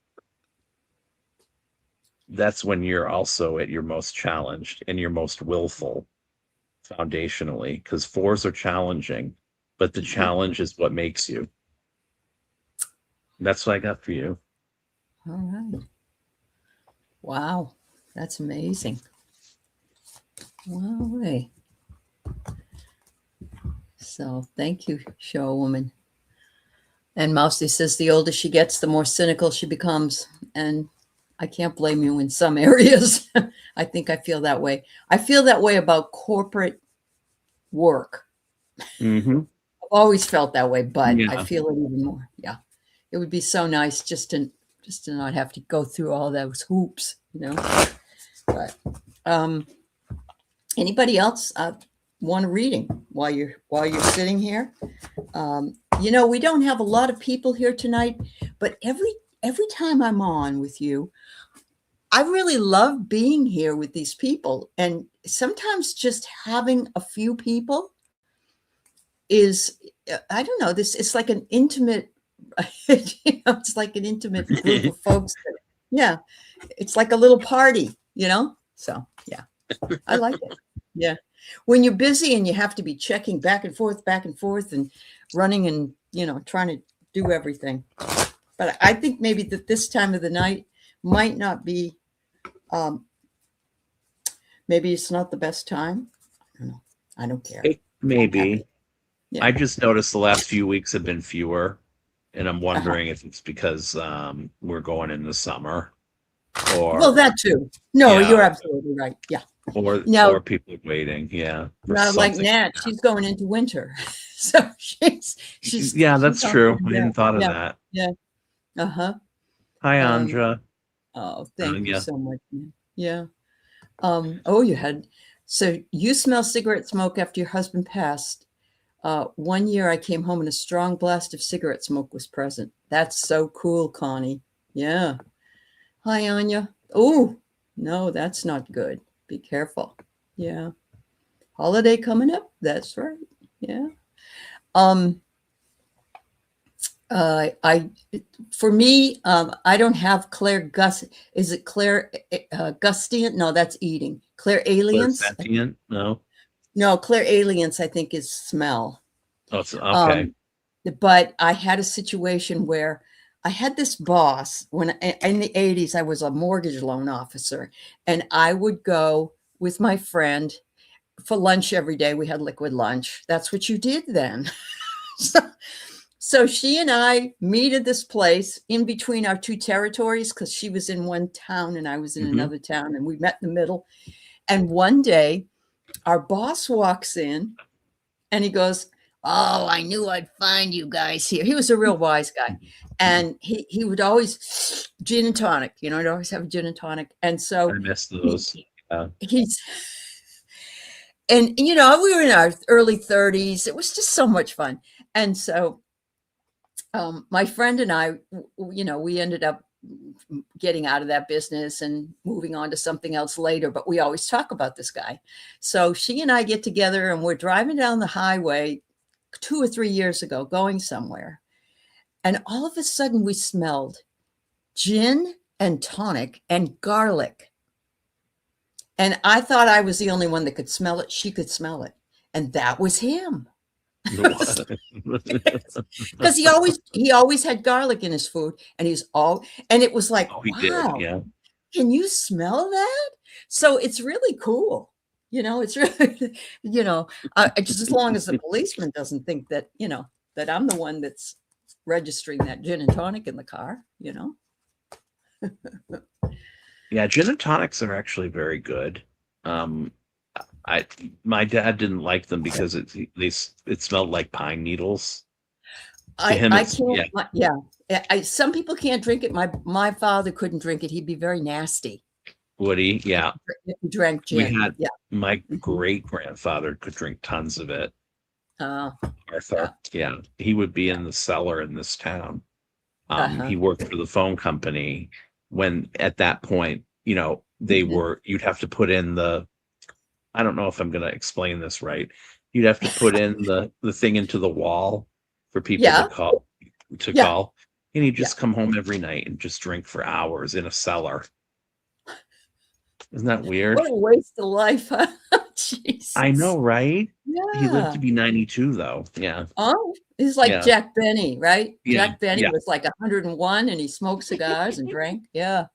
Speaker 1: that's when you're also at your most challenged and your most willful foundationally, because fours are challenging, but the challenge is what makes you. That's what I got for you.
Speaker 2: All right. Wow. That's amazing. Wow. Hey. So thank you, show woman. And Mousy says the older she gets, the more cynical she becomes. And I can't blame you in some areas. I think I feel that way. I feel that way about corporate work.
Speaker 1: Mm-hmm.
Speaker 2: I've always felt that way, but
Speaker 1: Yeah.
Speaker 2: I feel it even more. Yeah. It would be so nice just to not have to go through all those hoops, But anybody else want a reading while you're sitting here? We don't have a lot of people here tonight, but every time I'm on with you, I really love being here with these people. And sometimes just having a few people is, I don't know, it's like an intimate, it's like an intimate group of folks. Yeah. It's like a little party, So, yeah. I like it. Yeah. When you're busy and you have to be checking back and forth and running and, trying to do everything. But I think maybe that this time of the night might not be, maybe it's not the best time. I don't know. I don't care. I'm happy.
Speaker 1: Maybe.
Speaker 2: Yeah.
Speaker 1: I just noticed the last few weeks have been fewer, and I'm
Speaker 2: Uh-huh.
Speaker 1: wondering if it's because we're going into summer,
Speaker 2: Well,
Speaker 1: or
Speaker 2: that too. No,
Speaker 1: yeah,
Speaker 2: you're absolutely right. Yeah.
Speaker 1: or
Speaker 2: Now,
Speaker 1: people are waiting, yeah, for
Speaker 2: not like
Speaker 1: something.
Speaker 2: Nat, she's going into winter. So she's
Speaker 1: Yeah,
Speaker 2: she's
Speaker 1: that's
Speaker 2: on
Speaker 1: true. I
Speaker 2: board.
Speaker 1: hadn't thought of
Speaker 2: Yeah.
Speaker 1: that.
Speaker 2: Yeah. Uh-huh.
Speaker 1: Hi,
Speaker 2: Um,
Speaker 1: Andra.
Speaker 2: oh, thank you
Speaker 1: Yeah.
Speaker 2: so much. Man. Yeah. So you smell cigarette smoke after your husband passed. One year I came home and a strong blast of cigarette smoke was present. That's so cool, Connie. Yeah. Hi, Anya. Oh, no, that's not good. Be careful. Yeah. Holiday coming up. That's right. Yeah. Um, I for me, I don't have Claire Gus. Is it Claire Gustian? No, that's eating. Claire Aliens.
Speaker 1: Clairsentient? No.
Speaker 2: No, Claire Aliens. I think is smell.
Speaker 1: Oh, it's okay.
Speaker 2: Um, but I had a situation where I had this boss when in the 80s. I was a mortgage loan officer, and I would go with my friend for lunch every day. We had liquid lunch. That's what you did then. so, so she and I meet at this place in between our two territories because she was in one town and I was in
Speaker 1: Hmm.
Speaker 2: another town, and we met in the middle. And one day, our boss walks in and he goes, "Oh, I knew I'd find you guys here." He was a real wise guy. And he would always gin and tonic, he'd always have a gin and tonic. And
Speaker 1: I
Speaker 2: so
Speaker 1: miss those. Yeah.
Speaker 2: he's, and we were in our early 30s. It was just so much fun. And so my friend and I, we ended up getting out of that business and moving on to something else later, but we always talk about this guy. So she and I get together and we're driving down the highway 2 or 3 years ago, going somewhere. And all of a sudden we smelled gin and tonic and garlic. And I thought I was the only one that could smell it. She could smell it. And that was him. Because he always had garlic in his food, and and it was like,
Speaker 1: Oh, he did.
Speaker 2: wow,
Speaker 1: Yeah.
Speaker 2: can you smell that? So it's really cool. It's really, just as long as the policeman doesn't think that, that I'm the one that's registering that gin and tonic in the car.
Speaker 1: Yeah. Gin and tonics are actually very good. Um, my dad didn't like them because it smelled like pine needles. To him,
Speaker 2: I
Speaker 1: it's
Speaker 2: can't, yeah. Some people can't drink it. My father couldn't drink it. He'd be very nasty
Speaker 1: woody. Yeah.
Speaker 2: if he drank
Speaker 1: We
Speaker 2: gin.
Speaker 1: had
Speaker 2: Yeah.
Speaker 1: my
Speaker 2: Mhm.
Speaker 1: great grandfather could drink tons of it.
Speaker 2: Uh,
Speaker 1: Arthur. Yeah. He would be in the cellar in this town.
Speaker 2: uh-huh.
Speaker 1: He worked for the phone company when at that point,
Speaker 2: Mhm.
Speaker 1: you'd have to put in I don't know if I'm going to explain this right. You'd have to put in the thing into the wall for people
Speaker 2: Yeah.
Speaker 1: to
Speaker 2: Yeah.
Speaker 1: call. And he'd
Speaker 2: Yeah.
Speaker 1: just come home every night and just drink for hours in a cellar. Isn't that weird?
Speaker 2: What a waste of life, huh? Jesus.
Speaker 1: I know, right? He lived to
Speaker 2: Yeah.
Speaker 1: be 92 though. Yeah.
Speaker 2: Oh, he's like
Speaker 1: Yeah.
Speaker 2: Jack Benny, right?
Speaker 1: Yeah.
Speaker 2: Jack Benny
Speaker 1: Yeah.
Speaker 2: was like 101 and he smoked cigars and drank. Yeah.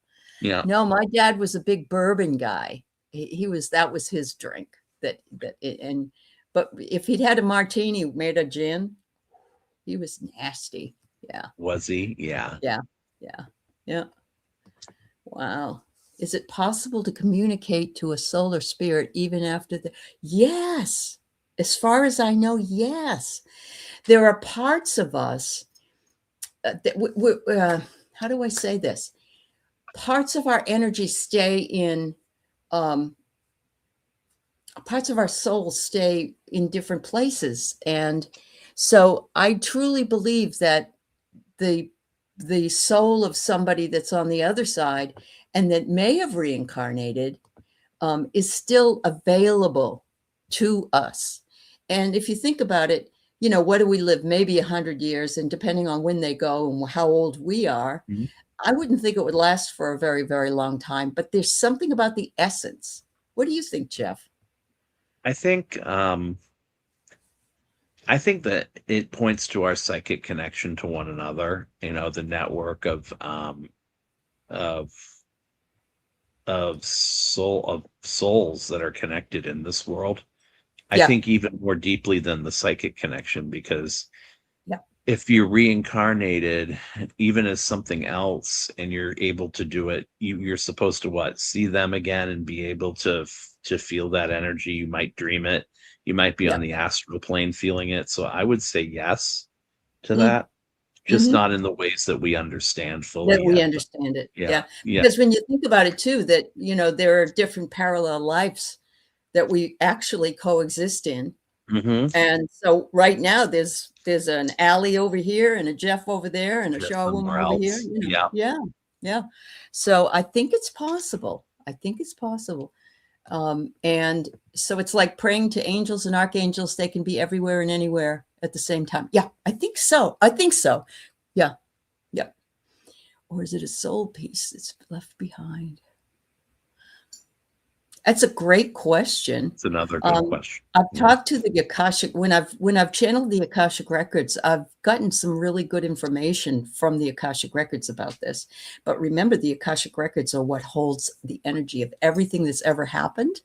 Speaker 1: Yeah.
Speaker 2: No, my dad was a big bourbon guy. That was his drink. But if he'd had a martini made of gin, he was nasty. Yeah.
Speaker 1: Was he? Yeah.
Speaker 2: Yeah. Yeah. Yeah. Wow. Is it possible to communicate to a solar spirit even after Yes. As far as I know, yes. There are parts of us that how do I say this? Parts of our energy stay in, parts of our soul stay in different places. And so I truly believe that the soul of somebody that's on the other side and that may have reincarnated is still available to us. And if you think about it, what do we live? Maybe 100 years, and depending on when they go and how old we are,
Speaker 1: Mhm.
Speaker 2: I wouldn't think it would last for a very, very long time. But there's something about the essence What do you think, Jeff?
Speaker 1: I think I think that it points to our psychic connection to one another, the network of of souls that are connected in this world. I
Speaker 2: Yeah,
Speaker 1: think even more deeply than the psychic connection, because
Speaker 2: yeah,
Speaker 1: if you're reincarnated even as something else and you're able to do it, you're supposed to what, see them again and be able to feel that energy. You might dream it, you might be
Speaker 2: yeah.
Speaker 1: on the astral plane feeling it. So I would say yes to
Speaker 2: Mm,
Speaker 1: that, just
Speaker 2: hmm.
Speaker 1: not in the ways that we understand
Speaker 2: That
Speaker 1: fully
Speaker 2: we
Speaker 1: yet. But
Speaker 2: understand it.
Speaker 1: yeah,
Speaker 2: Yeah,
Speaker 1: yeah.
Speaker 2: because when you think about it too, that there are different parallel lives that we actually coexist in.
Speaker 1: Hmm.
Speaker 2: And so right now there's an Allie over here and a Jeff over there and a
Speaker 1: Just
Speaker 2: Shaw woman
Speaker 1: somewhere
Speaker 2: over here,
Speaker 1: else, yeah.
Speaker 2: Yeah, yeah. So I think it's possible. I think it's possible. And so it's like praying to angels and archangels. They can be everywhere and anywhere at the same time. Yeah, I think so. I think so. Yeah, yeah. Or is it a soul piece that's left behind? That's a great question.
Speaker 1: It's another good
Speaker 2: Um,
Speaker 1: question.
Speaker 2: I've
Speaker 1: Yeah.
Speaker 2: talked to the Akashic when I've channeled the Akashic records. I've gotten some really good information from the Akashic records about this. But remember, the Akashic records are what holds the energy of everything that's ever happened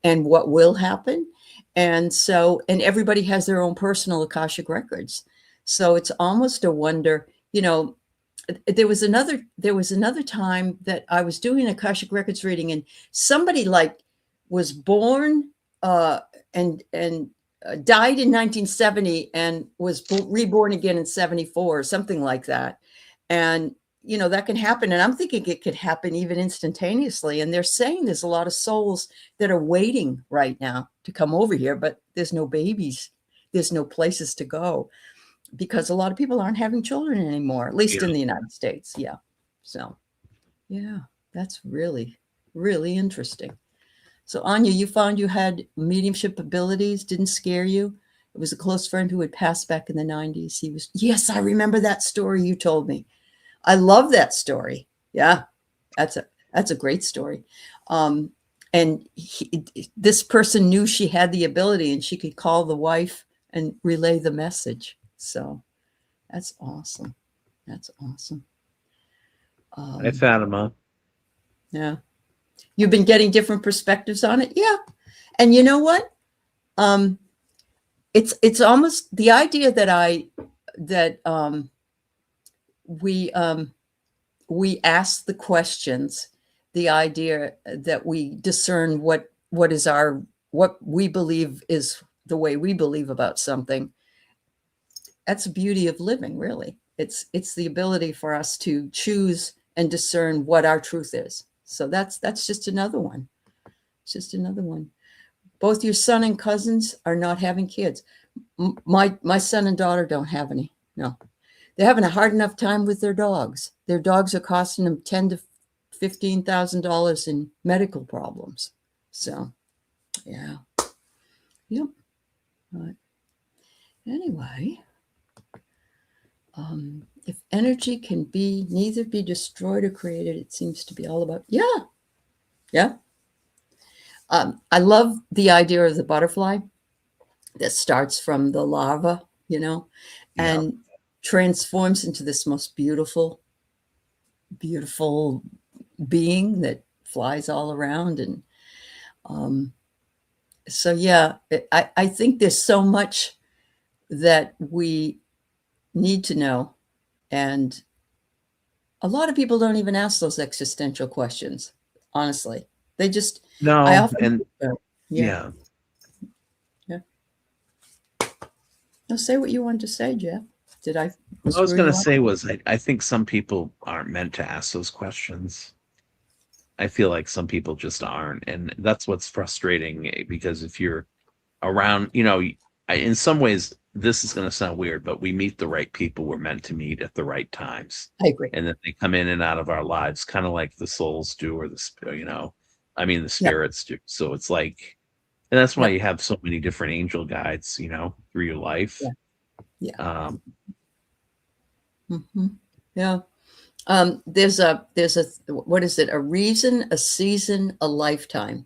Speaker 2: and what will happen. And so, and everybody has their own personal Akashic records. So it's almost a wonder, there was another time that I was doing a Akashic Records reading, and somebody like was born uh, and died in 1970 and was reborn again in 74 or something like that. And that can happen. And I'm thinking it could happen even instantaneously. And they're saying there's a lot of souls that are waiting right now to come over here, but there's no babies, there's no places to go because a lot of people aren't having children anymore, at least
Speaker 1: Yeah.
Speaker 2: in the United States. Yeah. So, yeah, that's really, really interesting. So, Anya, you found you had mediumship abilities, didn't scare you. It was a close friend who had passed back in the 90s. Yes, I remember that story you told me. I love that story. Yeah, that's a great story. Um, and this person knew she had the ability and she could call the wife and relay the message. So, that's awesome. That's awesome.
Speaker 1: Hi,
Speaker 2: Um,
Speaker 1: Fatima.
Speaker 2: yeah. You've been getting different perspectives on it. Yeah. And you know what? Um, it's almost the idea that we ask the questions, the idea that we discern what is our what we believe is the way we believe about something. That's the beauty of living, really. It's the ability for us to choose and discern what our truth is. So that's just another one. It's just another one. Both your son and cousins are not having kids. My son and daughter don't have any. No, they're having a hard enough time with their dogs. Their dogs are costing them $10,000 to $15,000 in medical problems. So, yeah, yep. But anyway, if energy can be neither be destroyed or created, it seems to be all about yeah. I love the idea of the butterfly that starts from the larva,
Speaker 1: Yeah.
Speaker 2: and transforms into this most beautiful, beautiful being that flies all around. And um, so, yeah, I think there's so much that we need to know. And a lot of people don't even ask those existential questions, honestly. They just, I
Speaker 1: No,
Speaker 2: often,
Speaker 1: and
Speaker 2: yeah,
Speaker 1: yeah.
Speaker 2: yeah. Now say what you wanted to say, Jeff. Did I
Speaker 1: What I was
Speaker 2: screw
Speaker 1: going
Speaker 2: you
Speaker 1: to
Speaker 2: up?
Speaker 1: say was I think some people aren't meant to ask those questions. I feel like some people just aren't. And that's what's frustrating, because if you're around, in some ways, this is going to sound weird, but we meet the right people we're meant to meet at the right times.
Speaker 2: I agree.
Speaker 1: And then they come in and out of our lives, kind of like the souls do, or the
Speaker 2: Yep,
Speaker 1: spirits do. So it's like, and that's why
Speaker 2: yep,
Speaker 1: you have so many different angel guides, through your life.
Speaker 2: yeah, yeah.
Speaker 1: Um,
Speaker 2: Hmm. Yeah. There's a what is it? A reason, a season, a lifetime.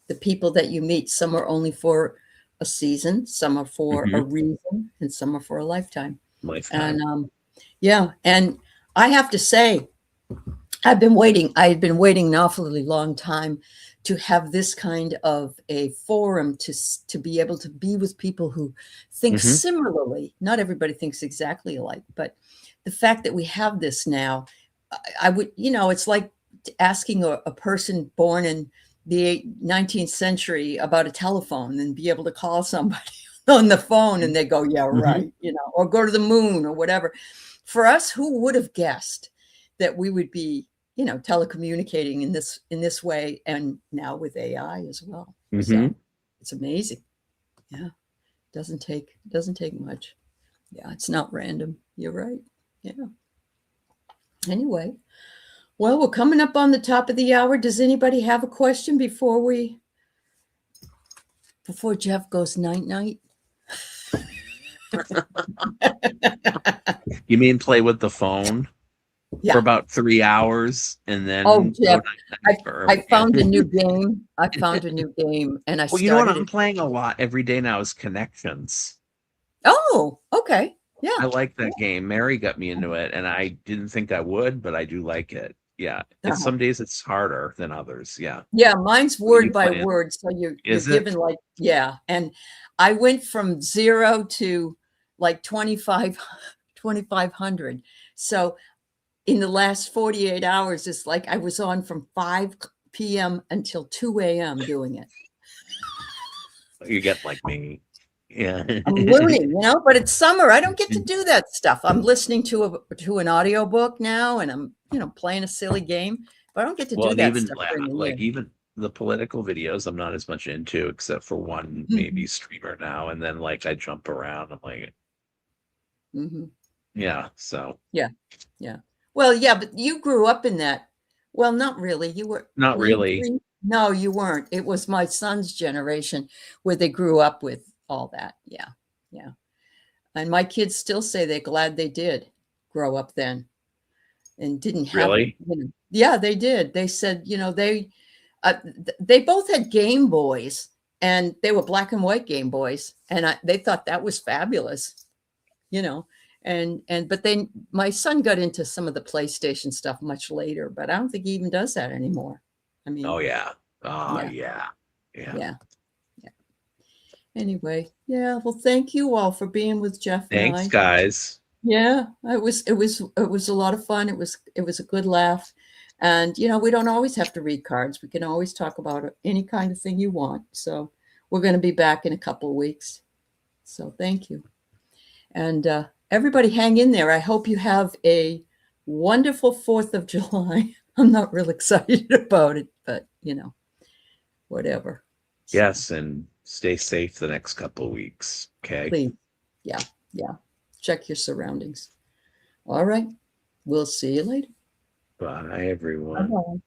Speaker 2: the people that you meet. Some are only for a season, some are for a
Speaker 1: Mhm.
Speaker 2: reason, and some are for a lifetime.
Speaker 1: Lifetime.
Speaker 2: And yeah, and I have to say, I've been waiting. I had been waiting an awfully long time to have this kind of a forum to be able to be with people who think
Speaker 1: Mhm.
Speaker 2: similarly. Not everybody thinks exactly alike, but the fact that we have this now, I would, it's like asking a person born in the 19th century about a telephone and be able to call somebody on the phone and they go, yeah,
Speaker 1: Mhm.
Speaker 2: right, or go to the moon or whatever. For us, who would have guessed that we would be telecommunicating in this way, and now with AI as well. So
Speaker 1: Mhm.
Speaker 2: it's amazing. Yeah, doesn't take much. Yeah, it's not random. You're right. Yeah. Anyway, well, we're coming up on the top of the hour. Does anybody have a question before Jeff goes night night?
Speaker 1: You mean play with the phone for
Speaker 2: Yeah.
Speaker 1: about 3 hours and
Speaker 2: Oh,
Speaker 1: then go
Speaker 2: Jeff,
Speaker 1: night night
Speaker 2: I
Speaker 1: for
Speaker 2: I
Speaker 1: yeah.
Speaker 2: found a new game. I found a new game, and I
Speaker 1: Well, you know what
Speaker 2: started
Speaker 1: I'm
Speaker 2: it.
Speaker 1: playing a lot every day now is Connections.
Speaker 2: Oh, okay. Yeah.
Speaker 1: I like that game. Mary got me into it, and I didn't think I would, but I do like it. Yeah. It's
Speaker 2: Uh-huh.
Speaker 1: some days it's harder than others. Yeah.
Speaker 2: Yeah, mine's
Speaker 1: What are you
Speaker 2: word by
Speaker 1: playing?
Speaker 2: word. So you're
Speaker 1: Is it?
Speaker 2: given like, yeah. And I went from 0 to like 2,500. So in the last 48 hours, it's like I was on from 5 p.m. until 2 a.m. doing it.
Speaker 1: You get like me. Yeah.
Speaker 2: I'm learning, but it's summer. I don't get to do that stuff. I'm listening to an audiobook now, and I'm, playing a silly game, but I don't get to
Speaker 1: Well,
Speaker 2: do
Speaker 1: and
Speaker 2: that
Speaker 1: even
Speaker 2: stuff during the year.
Speaker 1: like even the political videos, I'm not as much into, except for one
Speaker 2: Mhm,
Speaker 1: maybe streamer now, and then like I jump around. I'm like,
Speaker 2: mhm.
Speaker 1: yeah. So
Speaker 2: Yeah. Yeah. Well, yeah, but you grew up in that. Well, not really.
Speaker 1: not
Speaker 2: Were you
Speaker 1: really.
Speaker 2: green? No, you weren't. It was my son's generation where they grew up with all that. Yeah. Yeah. And my kids still say they're glad they did grow up then and didn't have,
Speaker 1: Really?
Speaker 2: yeah, they did. They said, they both had Game Boys and they were black and white Game Boys. And they thought that was fabulous, you know and but then my son got into some of the PlayStation stuff much later, but I don't think he even does that anymore. I
Speaker 1: Oh
Speaker 2: mean,
Speaker 1: yeah. Oh
Speaker 2: yeah,
Speaker 1: yeah. Yeah.
Speaker 2: yeah, yeah. Anyway, yeah, well, thank you all for being with Jeff and
Speaker 1: Thanks,
Speaker 2: I.
Speaker 1: guys.
Speaker 2: Yeah, it was a lot of fun. It was a good laugh. And we don't always have to read cards. We can always talk about any kind of thing you want. So we're going to be back in a couple of weeks. So thank you. And everybody hang in there. I hope you have a wonderful 4th of July. I'm not real excited about it, but whatever. So
Speaker 1: Yes, and stay safe the next couple of weeks. Okay.
Speaker 2: please, yeah, yeah. Check your surroundings. All right. We'll see you later.
Speaker 1: Bye, everyone.
Speaker 2: Bye-bye.